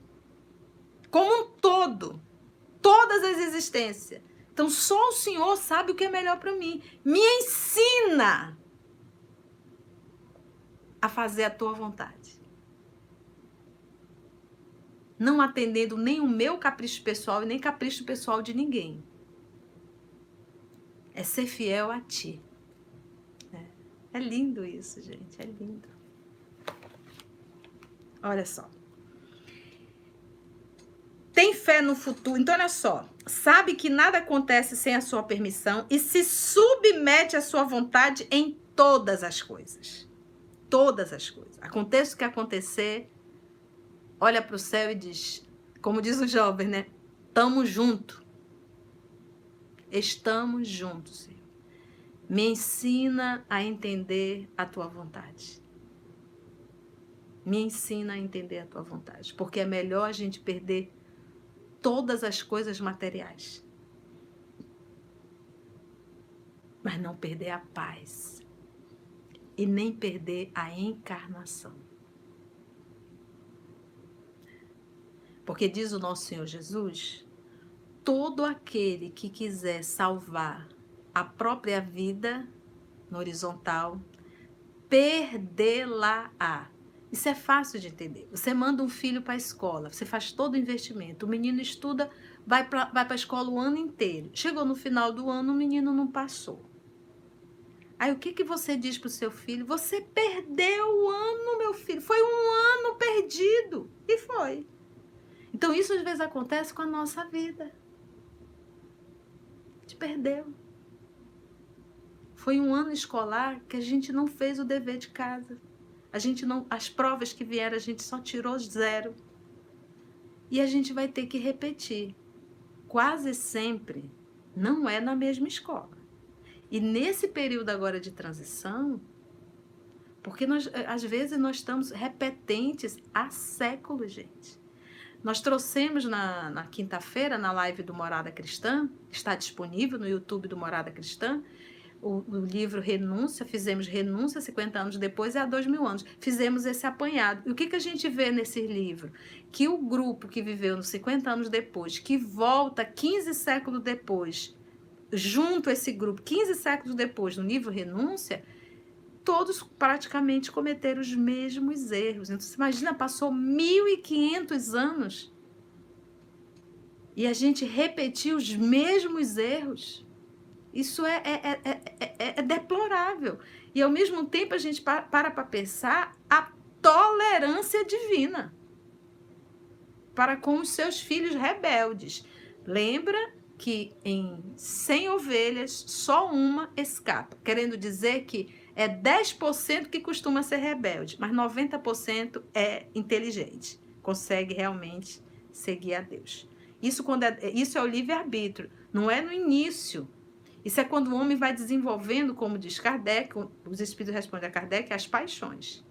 como um todo, todas as existências. Então, só o Senhor sabe o que é melhor para mim. Me ensina a fazer a tua vontade. Não atendendo nem o meu capricho pessoal e nem capricho pessoal de ninguém. É ser fiel a ti. É lindo isso, gente, é lindo. Olha só. Tem fé no futuro. Então, olha só. Sabe que nada acontece sem a sua permissão e se submete à sua vontade em todas as coisas. Todas as coisas. Aconteça o que acontecer, olha para o céu e diz, como diz o jovem, né? Tamo junto. Estamos juntos, Senhor. Me ensina a entender a tua vontade. Me ensina a entender a tua vontade. Porque é melhor a gente perder todas as coisas materiais, mas não perder a paz. E nem perder a encarnação. Porque diz o nosso Senhor Jesus, todo aquele que quiser salvar a própria vida no horizontal, perdê-la-á. Isso é fácil de entender. Você manda um filho para a escola, você faz todo o investimento, o menino estuda, vai para a escola o ano inteiro. Chegou no final do ano, o menino não passou. Aí o que você diz para o seu filho? Você perdeu o ano, meu filho. Foi um ano perdido. E foi. Então isso às vezes acontece com a nossa vida. A gente perdeu. Foi um ano escolar que a gente não fez o dever de casa. A gente não, as provas que vieram a gente só tirou 0. E a gente vai ter que repetir. Quase sempre não é na mesma escola. E nesse período agora de transição, porque às vezes nós estamos repetentes há séculos, gente. Nós trouxemos na quinta-feira, na live do Morada Cristã, está disponível no YouTube do Morada Cristã, o livro Renúncia, fizemos Renúncia 50 anos depois e há 2000 anos. Fizemos esse apanhado. E o que a gente vê nesse livro? Que o grupo que viveu nos 50 anos depois, que volta 15 séculos depois, junto a esse grupo, 15 séculos depois, no livro Renúncia, todos praticamente cometeram os mesmos erros. Então, você imagina, passou 1500 anos e a gente repetiu os mesmos erros. Isso é deplorável. E, ao mesmo tempo, a gente para pensar a tolerância divina para com os seus filhos rebeldes. Lembra que em 100 ovelhas, só uma escapa. Querendo dizer que é 10% que costuma ser rebelde, mas 90% é inteligente. Consegue realmente seguir a Deus. Isso é o livre-arbítrio. Não é no início. Isso é quando o homem vai desenvolvendo, como diz Kardec, os espíritos respondem a Kardec, as paixões.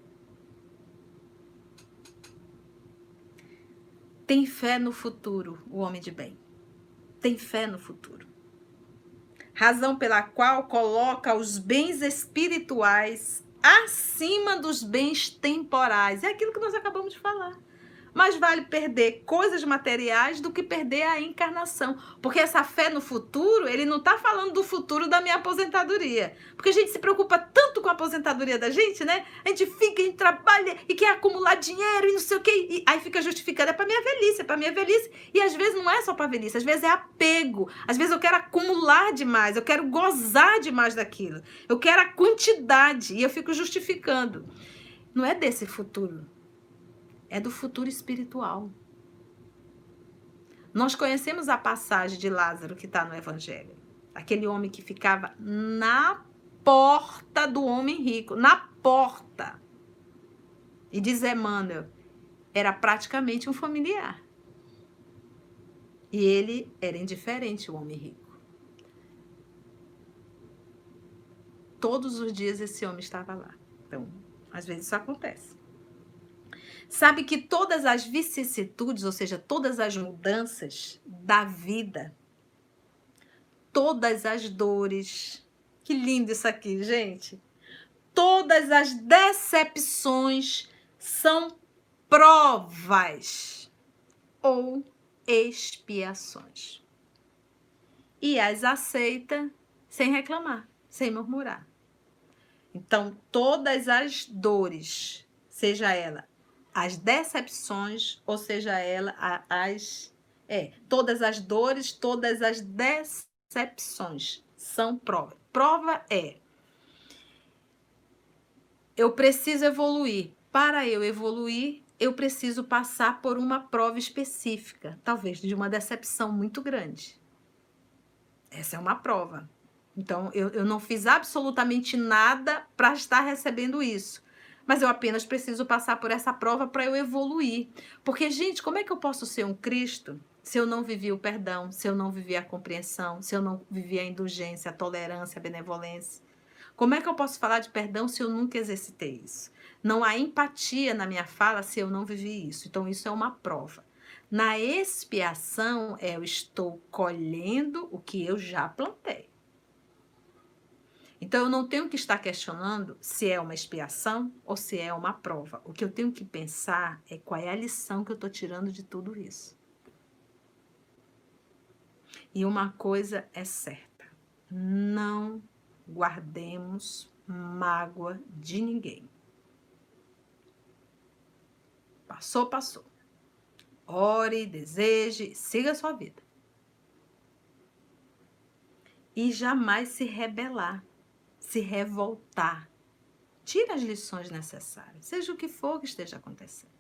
Tem fé no futuro, o homem de bem. Tem fé no futuro. Razão pela qual coloca os bens espirituais acima dos bens temporais. É aquilo que nós acabamos de falar. Mais vale perder coisas materiais do que perder a encarnação. Porque essa fé no futuro, ele não está falando do futuro da minha aposentadoria. Porque a gente se preocupa tanto com a aposentadoria da gente, né? A gente trabalha e quer acumular dinheiro e não sei o quê. E aí fica justificando, é para minha velhice, é para minha velhice. E às vezes não é só para velhice, às vezes é apego. Às vezes eu quero acumular demais, eu quero gozar demais daquilo. Eu quero a quantidade e eu fico justificando. Não é desse futuro. É do futuro espiritual. Nós conhecemos a passagem de Lázaro que está no Evangelho. Aquele homem que ficava na porta do homem rico. Na porta. E diz Emmanuel, era praticamente um familiar. E ele era indiferente, o homem rico. Todos os dias esse homem estava lá. Então, às vezes isso acontece. Sabe que todas as vicissitudes, ou seja, todas as mudanças da vida, todas as dores, que lindo isso aqui, gente. Todas as decepções são provas ou expiações. E as aceita sem reclamar, sem murmurar. Então, todas as dores, seja ela as decepções, ou seja, todas as dores, todas as decepções são prova. Prova é, eu preciso evoluir. Para eu evoluir, eu preciso passar por uma prova específica, talvez de uma decepção muito grande. Essa é uma prova. Então, eu não fiz absolutamente nada para estar recebendo isso. Mas eu apenas preciso passar por essa prova para eu evoluir. Porque, gente, como é que eu posso ser um Cristo se eu não vivi o perdão, se eu não vivi a compreensão, se eu não vivi a indulgência, a tolerância, a benevolência? Como é que eu posso falar de perdão se eu nunca exercitei isso? Não há empatia na minha fala se eu não vivi isso. Então, isso é uma prova. Na expiação, eu estou colhendo o que eu já plantei. Então, eu não tenho que estar questionando se é uma expiação ou se é uma prova. O que eu tenho que pensar é qual é a lição que eu estou tirando de tudo isso. E uma coisa é certa: não guardemos mágoa de ninguém. Passou, passou. Ore, deseje, siga a sua vida. E jamais se rebelar, se revoltar. Tire as lições necessárias, seja o que for que esteja acontecendo.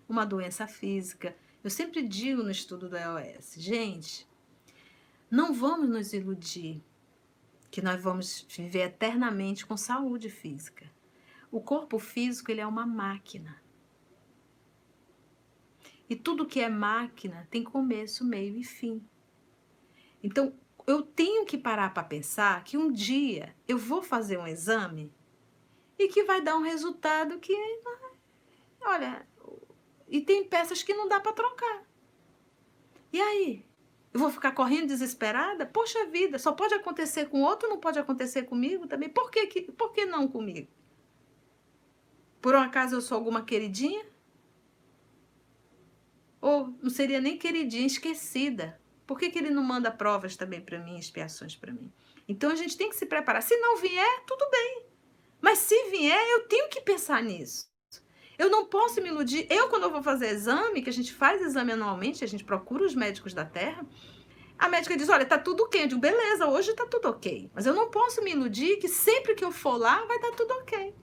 Uma doença física. Eu sempre digo no estudo do EOS, gente, não vamos nos iludir que nós vamos viver eternamente com saúde física. O corpo físico, ele é uma máquina. E tudo que é máquina tem começo, meio e fim. Então, eu tenho que parar para pensar que um dia eu vou fazer um exame e que vai dar um resultado que, olha, e tem peças que não dá para trocar. E aí? Eu vou ficar correndo desesperada? Poxa vida, só pode acontecer com outro, não pode acontecer comigo também? Por que não comigo? Por um acaso eu sou alguma queridinha? Ou não seria nem queridinha, esquecida? Por que ele não manda provas também para mim, expiações para mim? Então a gente tem que se preparar. Se não vier, tudo bem. Mas se vier, eu tenho que pensar nisso. Eu não posso me iludir. Quando eu vou fazer exame, que a gente faz exame anualmente, a gente procura os médicos da Terra, a médica diz, olha, tá tudo ok. Eu digo, beleza, hoje tá tudo ok. Mas eu não posso me iludir que sempre que eu for lá, vai estar tudo ok.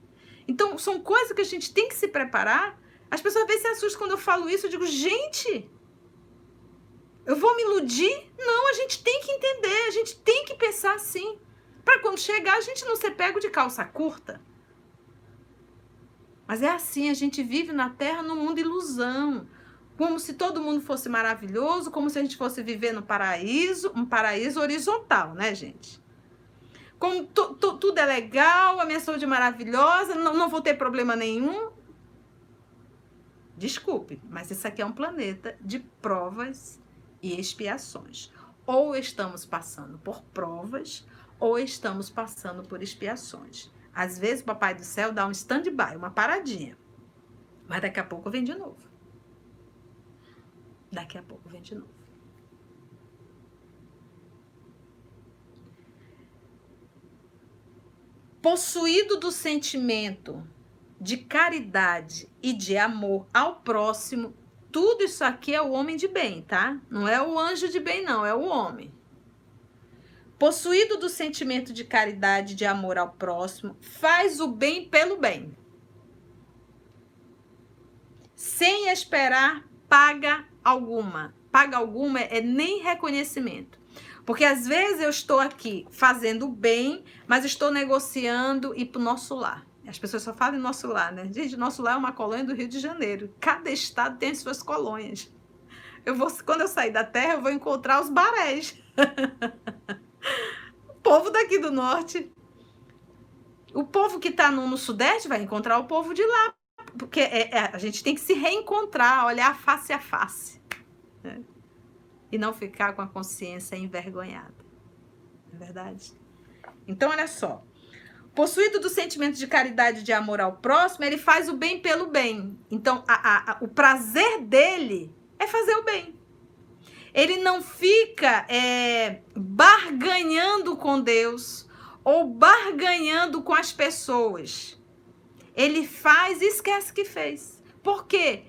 Então, são coisas que a gente tem que se preparar. As pessoas às vezes se assustam quando eu falo isso. Eu digo, gente, eu vou me iludir? Não, a gente tem que entender, a gente tem que pensar assim. Para quando chegar, a gente não ser pego de calça curta. Mas é assim, a gente vive na Terra num mundo ilusão. Como se todo mundo fosse maravilhoso, como se a gente fosse viver no paraíso, um paraíso horizontal, né, gente? Como tudo é legal, a minha saúde é maravilhosa, não vou ter problema nenhum. Desculpe, mas isso aqui é um planeta de provas e expiações. Ou estamos passando por provas, ou estamos passando por expiações. Às vezes o Papai do Céu dá um stand-by, uma paradinha. Mas daqui a pouco vem de novo. Daqui a pouco vem de novo. Possuído do sentimento de caridade e de amor ao próximo, tudo isso aqui é o homem de bem, tá? Não é o anjo de bem, não, é o homem. Possuído do sentimento de caridade e de amor ao próximo, faz o bem pelo bem. Sem esperar paga alguma. Paga alguma é nem reconhecimento. Porque às vezes eu estou aqui fazendo bem, mas estou negociando ir para o nosso lar. As pessoas só falam em nosso lar, né? Gente, nosso lar é uma colônia do Rio de Janeiro. Cada estado tem as suas colônias. Quando eu sair da terra, eu vou encontrar os barés. O povo daqui do norte. O povo que está no sudeste vai encontrar o povo de lá. Porque a gente tem que se reencontrar, olhar face a face. Né? E não ficar com a consciência envergonhada. Não é verdade? Então, olha só. Possuído do sentimento de caridade e de amor ao próximo, ele faz o bem pelo bem. Então, o prazer dele é fazer o bem. Ele não fica barganhando com Deus ou barganhando com as pessoas. Ele faz e esquece que fez. Por quê?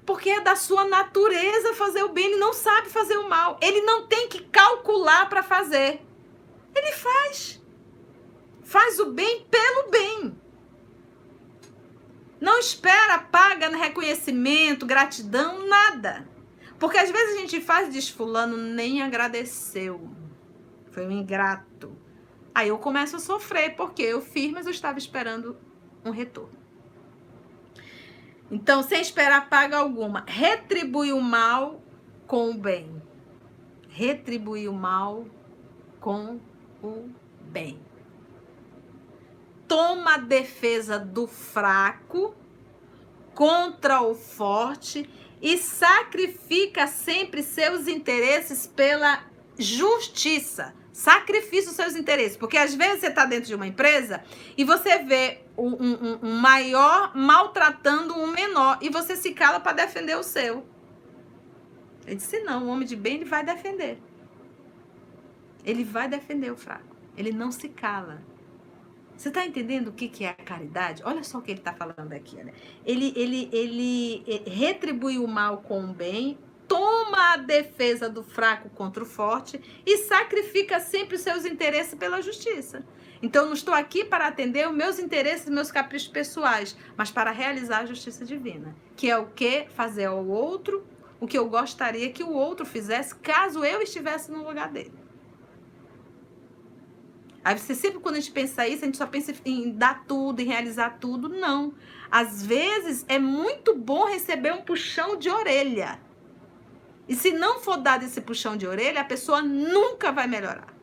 Porque é da sua natureza fazer o bem. Ele não sabe fazer o mal. Ele não tem que calcular para fazer. Ele faz. Faz o bem pelo bem. Não espera, paga, reconhecimento, gratidão, nada. Porque às vezes a gente faz e diz, fulano nem agradeceu. Foi um ingrato. Aí eu começo a sofrer, porque eu fiz, mas eu estava esperando um retorno. Então, sem esperar paga alguma, retribui o mal com o bem. Retribui o mal com o bem. Toma a defesa do fraco contra o forte e sacrifica sempre seus interesses pela justiça. Sacrifica os seus interesses, porque às vezes você está dentro de uma empresa e você vê um maior maltratando um menor e você se cala para defender o seu. Ele disse, não, o homem de bem ele vai defender. Ele vai defender o fraco. Ele não se cala. Você está entendendo o que é a caridade? Olha só o que ele está falando aqui. Né? Ele retribui o mal com o bem, toma a defesa do fraco contra o forte e sacrifica sempre os seus interesses pela justiça. Então, eu não estou aqui para atender os meus interesses e meus caprichos pessoais, mas para realizar a justiça divina, que é o que? Fazer ao outro o que eu gostaria que o outro fizesse caso eu estivesse no lugar dele. Aí você sempre, quando a gente pensa isso, a gente só pensa em dar tudo, em realizar tudo. Não. Às vezes, é muito bom receber um puxão de orelha. E se não for dado esse puxão de orelha, a pessoa nunca vai melhorar.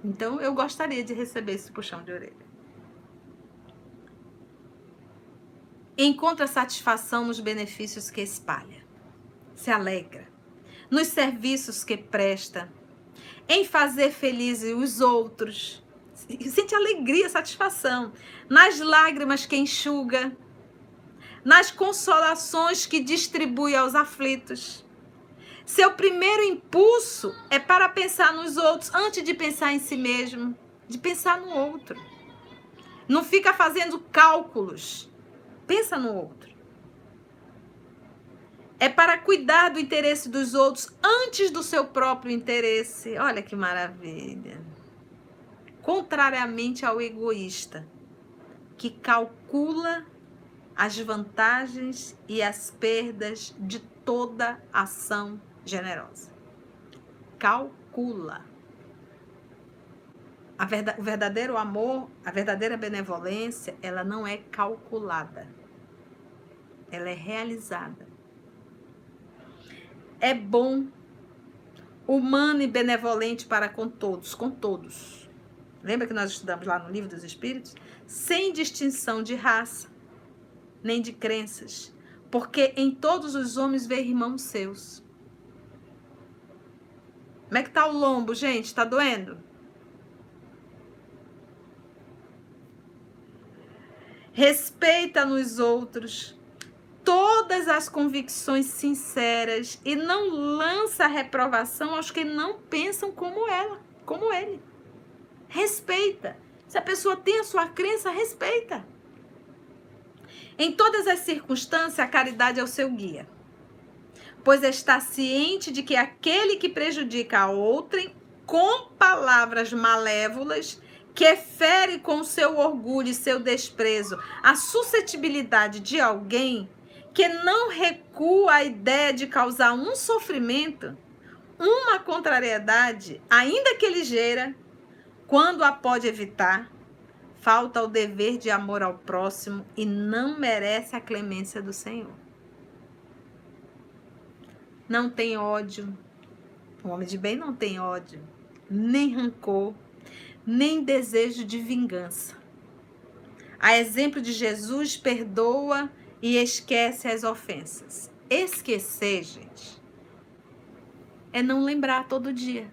Então, eu gostaria de receber esse puxão de orelha. Encontra satisfação nos benefícios que espalha. Se alegra. Nos serviços que presta. Em fazer felizes os outros. Sente alegria, satisfação. Nas lágrimas que enxuga. Nas consolações que distribui aos aflitos. Seu primeiro impulso é para pensar nos outros, antes de pensar em si mesmo, de pensar no outro. Não fica fazendo cálculos. Pensa no outro. É para cuidar do interesse dos outros antes do seu próprio interesse. Olha que maravilha. Contrariamente ao egoísta, que calcula as vantagens e as perdas de toda ação generosa. Calcula. O verdadeiro amor, a verdadeira benevolência, ela não é calculada. Ela é realizada. É bom, humano e benevolente para com todos, com todos. Lembra que nós estudamos lá no Livro dos Espíritos? Sem distinção de raça, nem de crenças, porque em todos os homens vê irmãos seus. Como é que tá o lombo, gente? Tá doendo? Respeita nos outros todas as convicções sinceras e não lança reprovação aos que não pensam como ela, como ele. Respeita. Se a pessoa tem a sua crença, respeita. Em todas as circunstâncias, a caridade é o seu guia, pois está ciente de que aquele que prejudica a outrem com palavras malévolas, que fere com seu orgulho e seu desprezo a suscetibilidade de alguém, que não recua a ideia de causar um sofrimento, uma contrariedade, ainda que ligeira, quando a pode evitar, falta o dever de amor ao próximo e não merece a clemência do Senhor. Não tem ódio. O homem de bem não tem ódio, nem rancor, nem desejo de vingança. A exemplo de Jesus, perdoa e esquece as ofensas. Esquecer, gente, é não lembrar todo dia.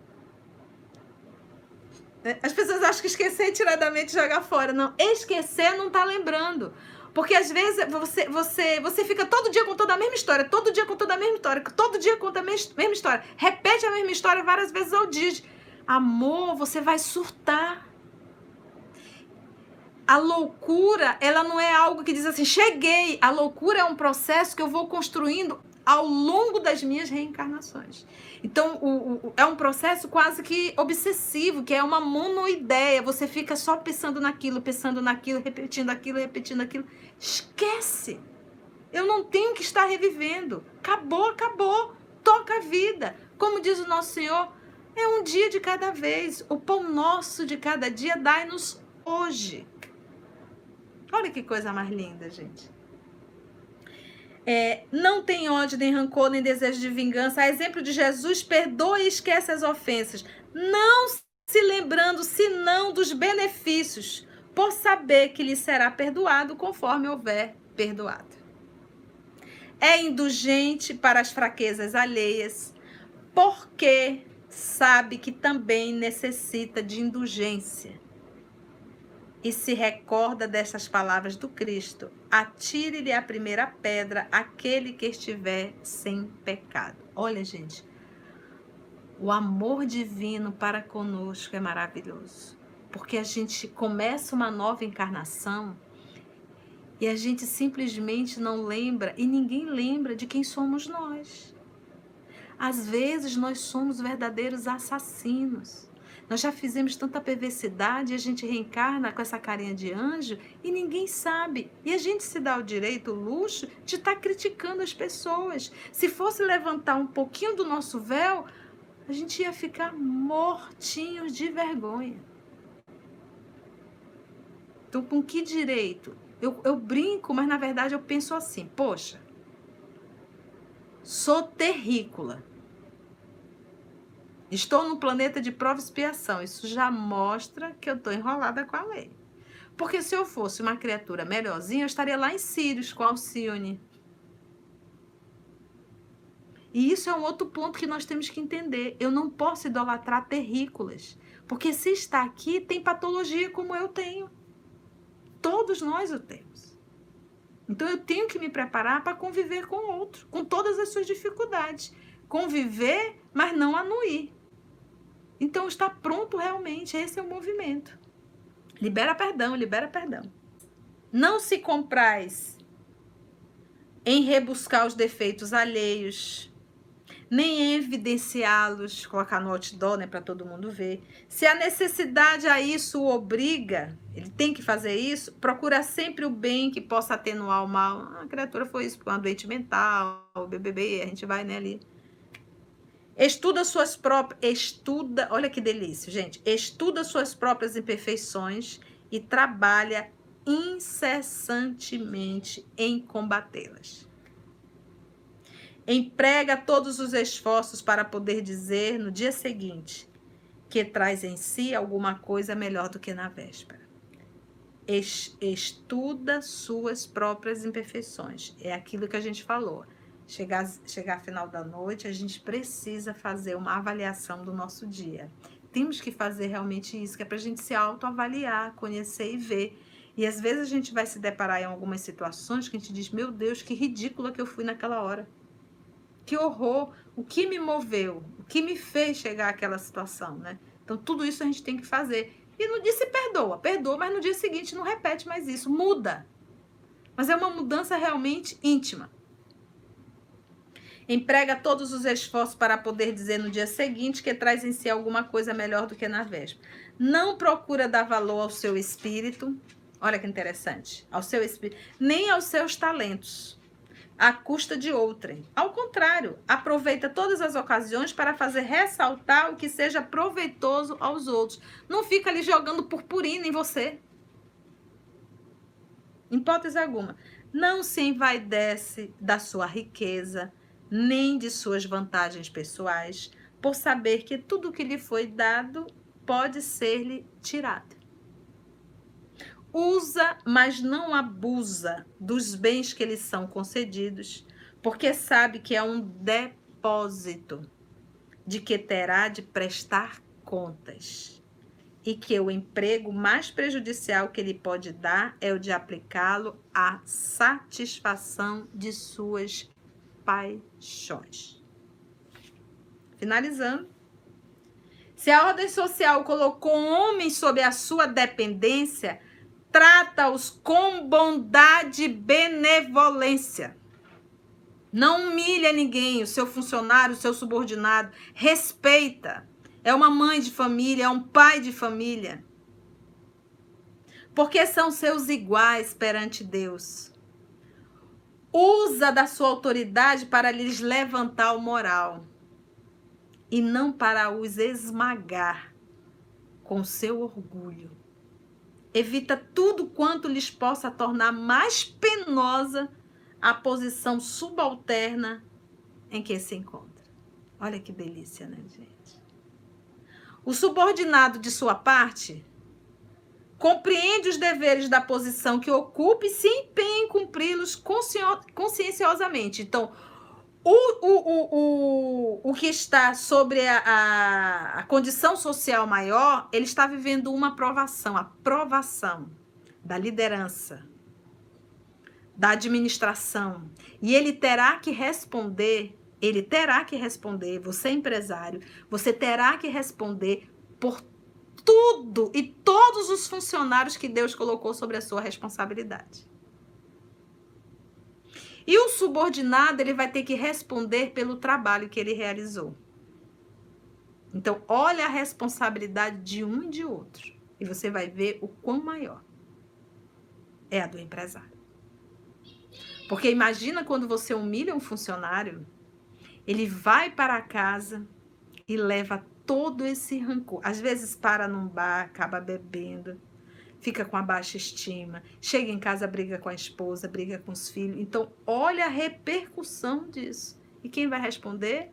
As pessoas acham que esquecer é tirar da mente e jogar fora. Não, esquecer não tá lembrando. Porque às vezes você fica todo dia contando a mesma história, todo dia contando a mesma história, todo dia conta a mesma história. Repete a mesma história várias vezes ao dia. Amor, você vai surtar. A loucura, ela não é algo que diz assim, cheguei. A loucura é um processo que eu vou construindo ao longo das minhas reencarnações. Então, é um processo quase que obsessivo, que é uma monoideia. Você fica só pensando naquilo, repetindo aquilo. Esquece. Eu não tenho que estar revivendo. Acabou. Toca a vida. Como diz o nosso Senhor, é um dia de cada vez. O pão nosso de cada dia dai-nos hoje. Olha que coisa mais linda, gente. Não tem ódio, nem rancor, nem desejo de vingança. A exemplo de Jesus, perdoa e esquece as ofensas. Não se lembrando, senão dos benefícios, por saber que lhe será perdoado conforme houver perdoado. É indulgente para as fraquezas alheias, porque sabe que também necessita de indulgência. E se recorda dessas palavras do Cristo: atire-lhe a primeira pedra aquele que estiver sem pecado. Olha, gente, o amor divino para conosco é maravilhoso, porque a gente começa uma nova encarnação e a gente simplesmente não lembra, e ninguém lembra de quem somos nós. Às vezes nós somos verdadeiros assassinos. Nós já fizemos tanta perversidade e a gente reencarna com essa carinha de anjo e ninguém sabe. E a gente se dá o direito, o luxo de estar criticando as pessoas. Se fosse levantar um pouquinho do nosso véu, a gente ia ficar mortinhos de vergonha. Então, com que direito? Eu brinco, mas na verdade eu penso assim, poxa, sou terrícola. Estou no planeta de prova e expiação. Isso já mostra que eu estou enrolada com a lei. Porque se eu fosse uma criatura melhorzinha, eu estaria lá em Sírios com Alcione. E isso é um outro ponto que nós temos que entender. Eu não posso idolatrar terrícolas. Porque se está aqui, tem patologia como eu tenho. Todos nós o temos. Então eu tenho que me preparar para conviver com o outro, com todas as suas dificuldades. Conviver, mas não anuir. Então, está pronto realmente, esse é o movimento. Libera perdão, libera perdão. Não se compraz em rebuscar os defeitos alheios, nem em evidenciá-los, colocar no outdoor, né, para todo mundo ver. Se a necessidade a isso o obriga, ele tem que fazer isso, procura sempre o bem que possa atenuar o mal. A criatura foi isso, uma doente mental, o BBB, a gente vai, né, ali. Estuda suas próprias, olha que delícia, gente. Estuda suas próprias imperfeições e trabalha incessantemente em combatê-las. Emprega todos os esforços para poder dizer no dia seguinte que traz em si alguma coisa melhor do que na véspera. Estuda suas próprias imperfeições. É aquilo que a gente falou. Chegar final da noite, a gente precisa fazer uma avaliação do nosso dia. Temos que fazer realmente isso, que é para a gente se autoavaliar, conhecer e ver. E às vezes a gente vai se deparar em algumas situações que a gente diz, meu Deus, que ridícula que eu fui naquela hora. Que horror, o que me moveu, o que me fez chegar àquela situação, né? Então tudo isso a gente tem que fazer. E no dia se perdoa, mas no dia seguinte não repete mais isso, muda. Mas é uma mudança realmente íntima. Emprega todos os esforços para poder dizer no dia seguinte que traz em si alguma coisa melhor do que na véspera. Não procura dar valor ao seu espírito, olha que interessante, ao seu espírito, nem aos seus talentos, à custa de outrem. Ao contrário, aproveita todas as ocasiões para fazer ressaltar o que seja proveitoso aos outros. Não fica ali jogando purpurina em você. Em hipótese alguma. Não se envaidece da sua riqueza, nem de suas vantagens pessoais, por saber que tudo que lhe foi dado pode ser-lhe tirado. Usa, mas não abusa dos bens que lhe são concedidos, porque sabe que é um depósito de que terá de prestar contas, e que o emprego mais prejudicial que ele pode dar é o de aplicá-lo à satisfação de suas paixões. Finalizando. Se a ordem social colocou homens sob a sua dependência, trata-os com bondade e benevolência. Não humilha ninguém, o seu funcionário, o seu subordinado. Respeita. É uma mãe de família, é um pai de família. Porque são seus iguais perante Deus. Usa da sua autoridade para lhes levantar o moral e não para os esmagar com seu orgulho. Evita tudo quanto lhes possa tornar mais penosa a posição subalterna em que se encontra. Olha que delícia, né, gente? O subordinado, de sua parte, compreende os deveres da posição que ocupa e se empenha em cumpri-los conscienciosamente. Então, o que está sobre a condição social maior, ele está vivendo uma aprovação, a aprovação da liderança, da administração. E ele terá que responder, você é empresário, você terá que responder por tudo e todos os funcionários que Deus colocou sobre a sua responsabilidade. E o subordinado, ele vai ter que responder pelo trabalho que ele realizou. Então, olha a responsabilidade de um e de outro. E você vai ver o quão maior é a do empresário. Porque imagina quando você humilha um funcionário, ele vai para casa e leva todo esse rancor. Às vezes para num bar, acaba bebendo, fica com a baixa estima, chega em casa, briga com a esposa, briga com os filhos. Então, olha a repercussão disso. E quem vai responder?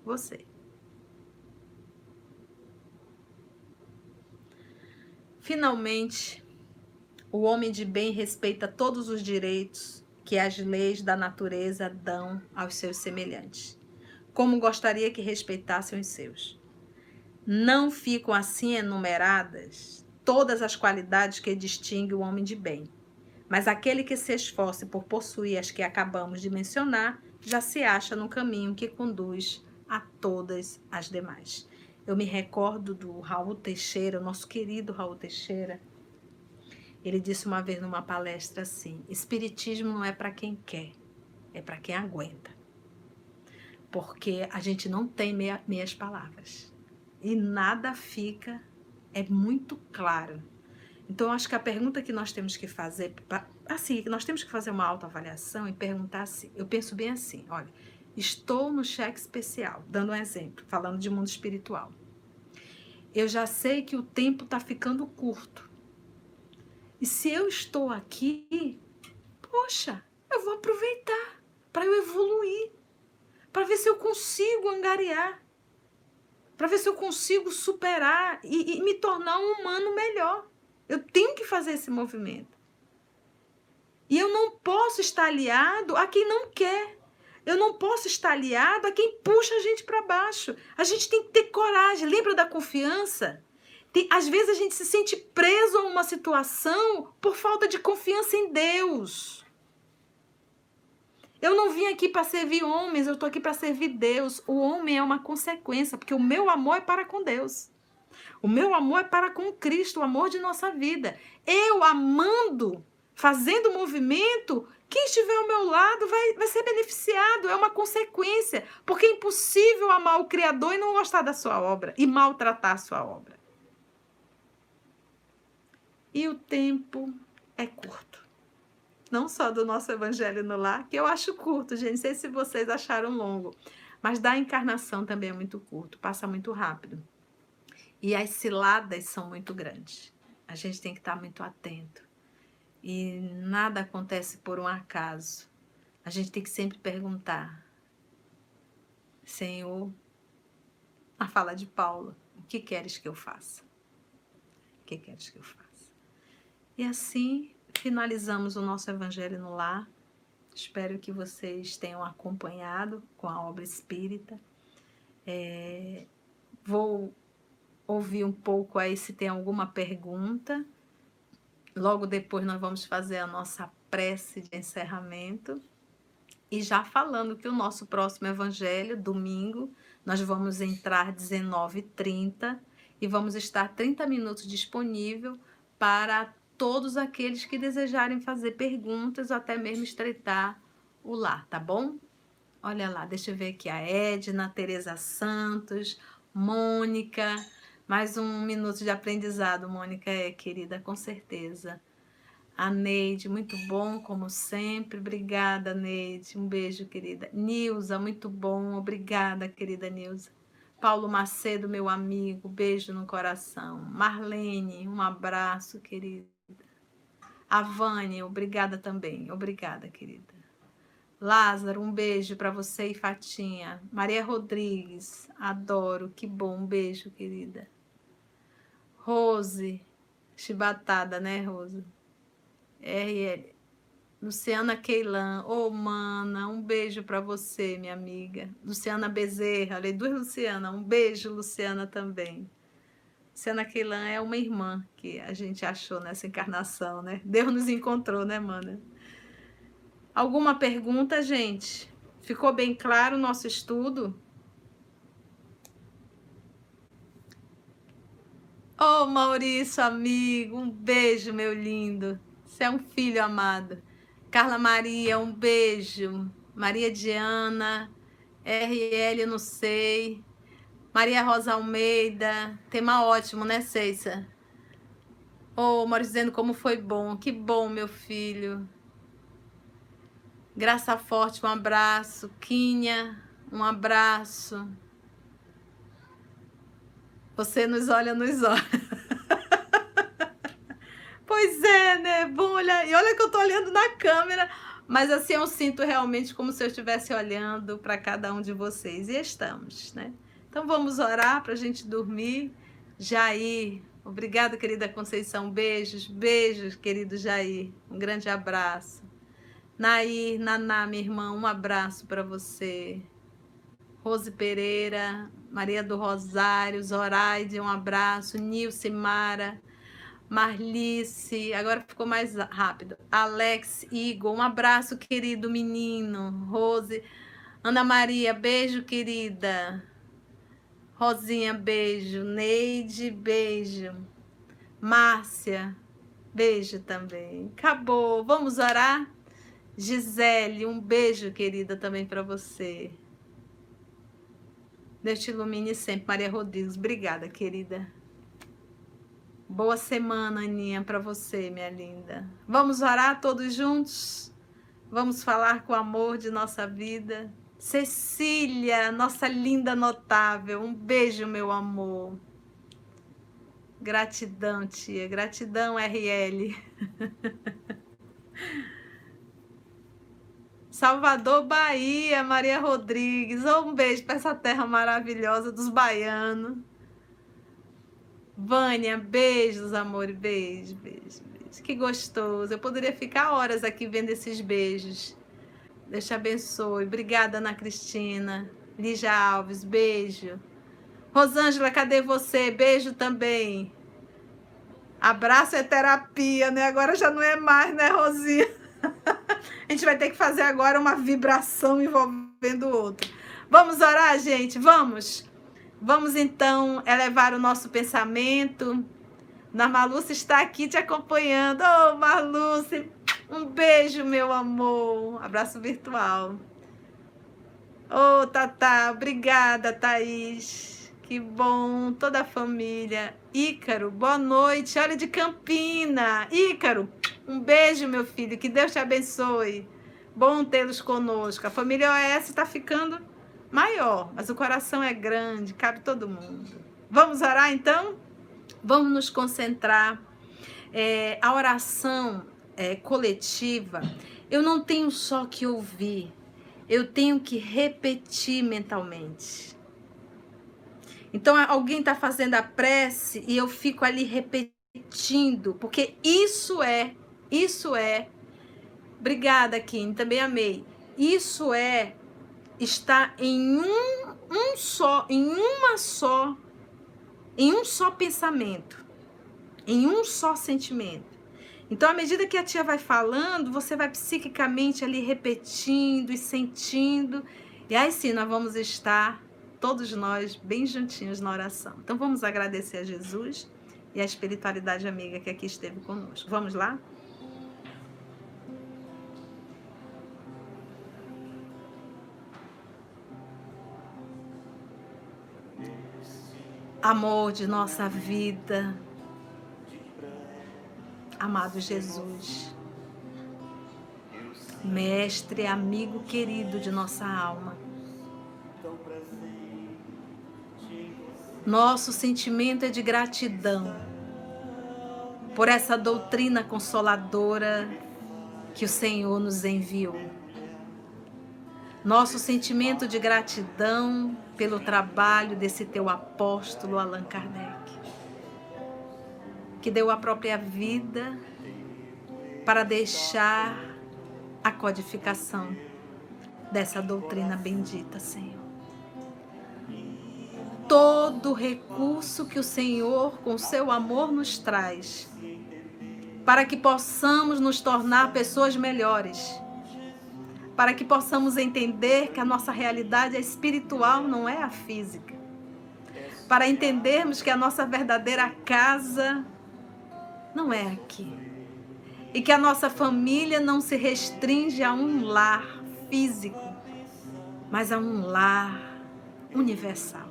Você. Finalmente, o homem de bem respeita todos os direitos que as leis da natureza dão aos seus semelhantes, como gostaria que respeitassem os seus. Não ficam assim enumeradas todas as qualidades que distinguem o homem de bem, mas aquele que se esforce por possuir as que acabamos de mencionar, já se acha no caminho que conduz a todas as demais. Eu me recordo do Raul Teixeira, nosso querido Raul Teixeira. Ele disse uma vez numa palestra assim: espiritismo não é para quem quer, é para quem aguenta. Porque a gente não tem meias palavras. E nada fica, é muito claro. Então, eu acho que a pergunta que nós temos que fazer, assim, nós temos que fazer uma autoavaliação e perguntar assim, eu penso bem assim, olha, estou no cheque especial, dando um exemplo, falando de mundo espiritual. Eu já sei que o tempo está ficando curto. E se eu estou aqui, poxa, eu vou aproveitar para eu evoluir, para ver se eu consigo angariar, para ver se eu consigo superar e me tornar um humano melhor. Eu tenho que fazer esse movimento. E eu não posso estar aliado a quem não quer. Eu não posso estar aliado a quem puxa a gente para baixo. A gente tem que ter coragem. Lembra da confiança? Às vezes a gente se sente preso a uma situação por falta de confiança em Deus. Eu não vim aqui para servir homens, eu estou aqui para servir Deus. O homem é uma consequência, porque o meu amor é para com Deus. O meu amor é para com Cristo, o amor de nossa vida. Eu amando, fazendo movimento, quem estiver ao meu lado vai ser beneficiado, é uma consequência. Porque é impossível amar o Criador e não gostar da sua obra, e maltratar a sua obra. E o tempo é curto. Não só do nosso Evangelho no Lar, que eu acho curto, gente, não sei se vocês acharam longo, mas da encarnação também é muito curto, passa muito rápido. E as ciladas são muito grandes. A gente tem que estar muito atento. E nada acontece por um acaso. A gente tem que sempre perguntar: Senhor, a fala de Paulo, o que queres que eu faça? O que queres que eu faça? E assim finalizamos o nosso Evangelho no Lar. Espero que vocês tenham acompanhado com a obra espírita. Vou ouvir um pouco aí se tem alguma pergunta. Logo depois nós vamos fazer a nossa prece de encerramento. E já falando que o nosso próximo Evangelho, domingo, nós vamos entrar às 19h30 e vamos estar 30 minutos disponível para todos aqueles que desejarem fazer perguntas ou até mesmo estreitar o lar, tá bom? Olha lá, deixa eu ver aqui a Edna, Tereza Santos, Mônica, mais um minuto de aprendizado, Mônica, querida, com certeza. A Neide, muito bom, como sempre, obrigada, Neide, um beijo, querida. Nilza, muito bom, obrigada, querida Nilza. Paulo Macedo, meu amigo, beijo no coração. Marlene, um abraço, querida. A Vânia, obrigada também. Obrigada, querida. Lázaro, um beijo para você e Fatinha. Maria Rodrigues, adoro, que bom, um beijo, querida. Rose, chibatada, né, Rose? RL. Luciana Keilan, mana, um beijo para você, minha amiga. Luciana Bezerra, falei duas Luciana, um beijo, Luciana, também. Luciana Keilan é uma irmã que a gente achou nessa encarnação, né? Deus nos encontrou, né, mana? Alguma pergunta, gente? Ficou bem claro o nosso estudo? Ô, Maurício, amigo, um beijo, meu lindo. Você é um filho amado. Carla Maria, um beijo. Maria Diana, RL, eu não sei. Maria Rosa Almeida, tema ótimo, né, Ceissa? Ô, Maurício dizendo como foi bom. Que bom, meu filho. Graça Forte, um abraço. Quinha, um abraço. Você nos olha nos olhos. Pois é, né? Bom olhar. E olha que eu tô olhando na câmera, mas assim eu sinto realmente como se eu estivesse olhando para cada um de vocês. E estamos, né? Então vamos orar para a gente dormir. Jair, obrigada, querida Conceição. Beijos, beijos, querido Jair. Um grande abraço. Nair, Naná, minha irmã, um abraço para você. Rose Pereira, Maria do Rosário, Zoraide, um abraço. Nilce Mara, Marlice, agora ficou mais rápido. Alex, Igor, um abraço, querido menino. Rose, Ana Maria, beijo, querida. Rosinha, beijo. Neide, beijo. Márcia, beijo também. Acabou, vamos orar? Gisele, um beijo, querida, também para você. Deus te ilumine sempre. Maria Rodrigues, obrigada, querida. Boa semana, Aninha, para você, minha linda. Vamos orar todos juntos? Vamos falar com o amor de nossa vida. Cecília, nossa linda notável, um beijo, meu amor. Gratidão, tia. Gratidão, RL. Salvador, Bahia, Maria Rodrigues. Um beijo para essa terra maravilhosa dos baianos. Vânia, beijos, amor. Beijo, beijo, beijo. Que gostoso. Eu poderia ficar horas aqui vendo esses beijos. Deus te abençoe. Obrigada, Ana Cristina. Lígia Alves, beijo. Rosângela, cadê você? Beijo também. Abraço é terapia, né? Agora já não é mais, né, Rosinha? A gente vai ter que fazer agora uma vibração envolvendo o outro. Vamos orar, gente? Vamos? Vamos, então, elevar o nosso pensamento. Na Marluce está aqui te acompanhando. Ô, Marluce, um beijo, meu amor. Abraço virtual. Ô, Tatá, obrigada, Thaís. Que bom, toda a família. Ícaro, boa noite. Olha, de Campina. Ícaro, um beijo, meu filho. Que Deus te abençoe. Bom tê-los conosco. A família OS está ficando maior, mas o coração é grande, cabe todo mundo. Vamos orar, então? Vamos nos concentrar. A oração coletiva, eu não tenho só que ouvir, eu tenho que repetir mentalmente. Então, alguém está fazendo a prece e eu fico ali repetindo, porque isso é, obrigada, Kim, também amei, isso está em um só pensamento, em um só sentimento. Então, à medida que a tia vai falando, você vai psiquicamente ali repetindo e sentindo. E aí sim, nós vamos estar, todos nós, bem juntinhos na oração. Então, vamos agradecer a Jesus e a espiritualidade amiga que aqui esteve conosco. Vamos lá? Amor de nossa vida, amado Jesus, mestre, amigo querido de nossa alma, Nosso sentimento é de gratidão por essa doutrina consoladora que o Senhor nos enviou. Nosso sentimento de gratidão pelo trabalho desse teu apóstolo Allan Kardec, que deu a própria vida para deixar a codificação dessa doutrina bendita, Senhor. Todo recurso que o Senhor, com seu amor, nos traz, para que possamos nos tornar pessoas melhores, para que possamos entender que a nossa realidade é espiritual, não é a física, para entendermos que a nossa verdadeira casa não é aqui, e que a nossa família não se restringe a um lar físico, mas a um lar universal.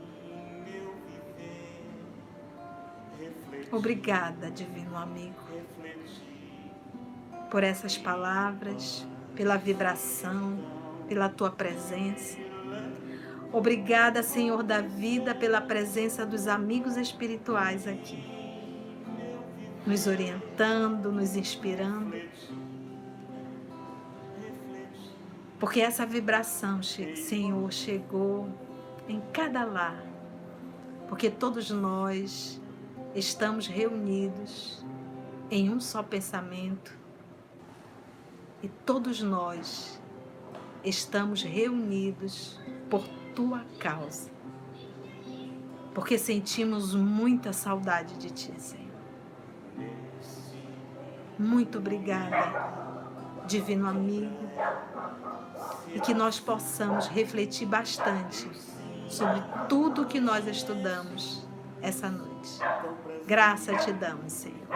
Obrigada, divino amigo, por essas palavras, pela vibração, pela tua presença. Obrigada, Senhor da vida, pela presença dos amigos espirituais aqui, nos orientando, nos inspirando. Porque essa vibração, Senhor, chegou em cada lar, porque todos nós estamos reunidos em um só pensamento e todos nós estamos reunidos por tua causa, porque sentimos muita saudade de ti, Senhor. Muito obrigada, divino amigo, e que nós possamos refletir bastante sobre tudo que nós estudamos essa noite. Graça te damos, Senhor.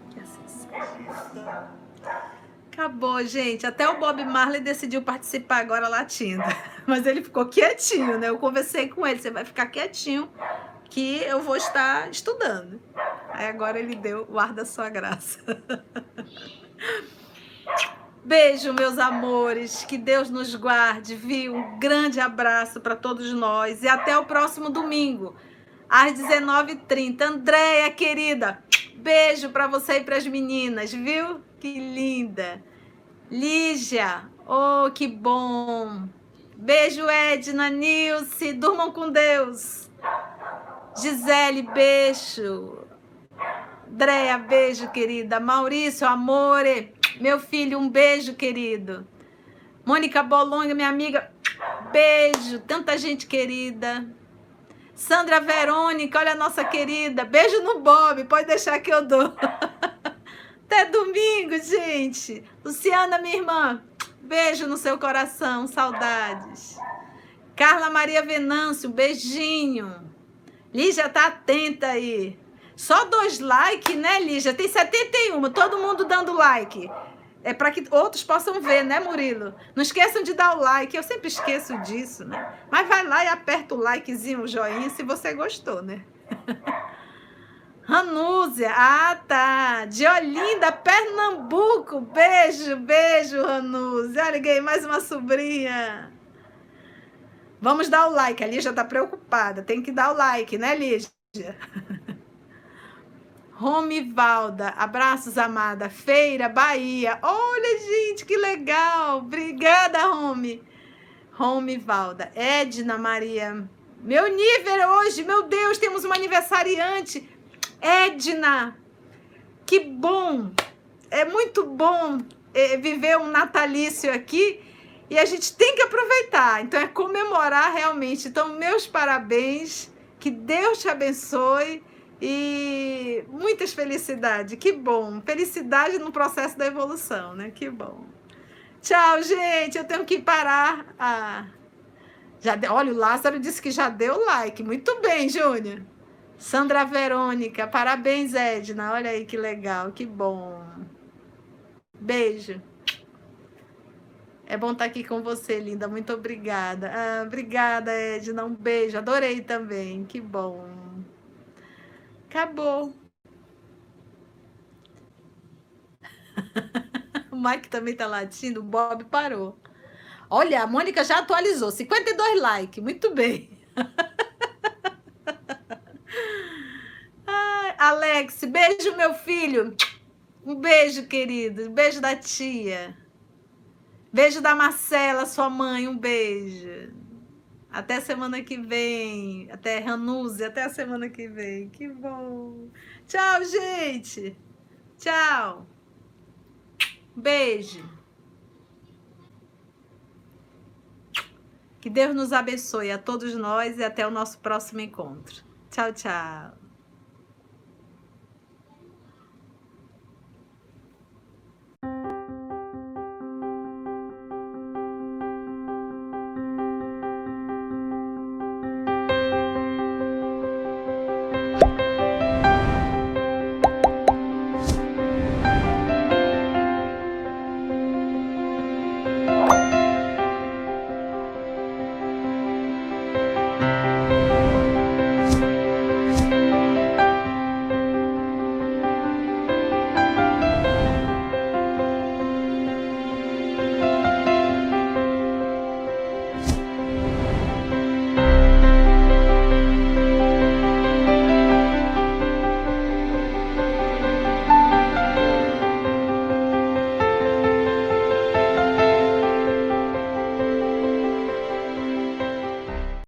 Que assim seja. Acabou, gente. Até o Bob Marley decidiu participar agora latindo. Mas ele ficou quietinho, né? Eu conversei com ele. Você vai ficar quietinho que eu vou estar estudando. Aí agora ele deu o ar da sua graça. Beijo, meus amores. Que Deus nos guarde, viu? Um grande abraço para todos nós. E até o próximo domingo, às 19h30. Andréia, querida, beijo para você e para as meninas, viu? Que linda. Lígia, oh, que bom. Beijo, Edna, Nilce, durmam com Deus. Gisele, beijo. Andréia, beijo, querida. Maurício, amore, meu filho, um beijo, querido. Mônica Bolonga, minha amiga, beijo. Tanta gente querida. Sandra Verônica, olha a nossa querida. Beijo no Bob, pode deixar que eu dou. Até domingo, gente. Luciana, minha irmã, beijo no seu coração, saudades. Carla Maria Venâncio, beijinho. Lígia tá atenta aí. Só 2 likes, né, Lígia? Tem 71, todo mundo dando like. É para que outros possam ver, né, Murilo? Não esqueçam de dar o like, eu sempre esqueço disso, né? Mas vai lá e aperta o likezinho, o joinha, se você gostou, né? Ranúzia, ah, tá. De Olinda, Pernambuco, beijo, beijo, Ranúzia. Olha, ganhei mais uma sobrinha. Vamos dar o like, a Lígia tá preocupada, tem que dar o like, né, Lígia? Romivalda, abraços, amada. Feira, Bahia. Olha, gente, que legal. Obrigada, Romivalda. Edna Maria. Meu nível hoje, meu Deus, temos uma aniversariante. Edna, que bom. É muito bom viver um natalício aqui e a gente tem que aproveitar. Então, é comemorar realmente. Então, meus parabéns. Que Deus te abençoe. E muitas felicidades, que bom. Felicidade no processo da evolução, né? Que bom. Tchau, gente. Eu tenho que parar. Olha, o Lázaro disse que já deu like. Muito bem, Júnior. Sandra Verônica. Parabéns, Edna. Olha aí que legal, que bom. Beijo. É bom estar aqui com você, linda. Muito obrigada. Obrigada, Edna. Um beijo. Adorei também. Que bom. Acabou. O Mike também tá latindo, o Bob parou. Olha, a Mônica já atualizou, 52 likes, muito bem. Alex, beijo, meu filho. Um beijo, querido. Beijo da tia. Beijo da Marcela, sua mãe. Um beijo. Até semana que vem. Até Ranuse, até a semana que vem. Que bom. Tchau, gente. Tchau. Beijo. Que Deus nos abençoe a todos nós e até o nosso próximo encontro. Tchau, tchau.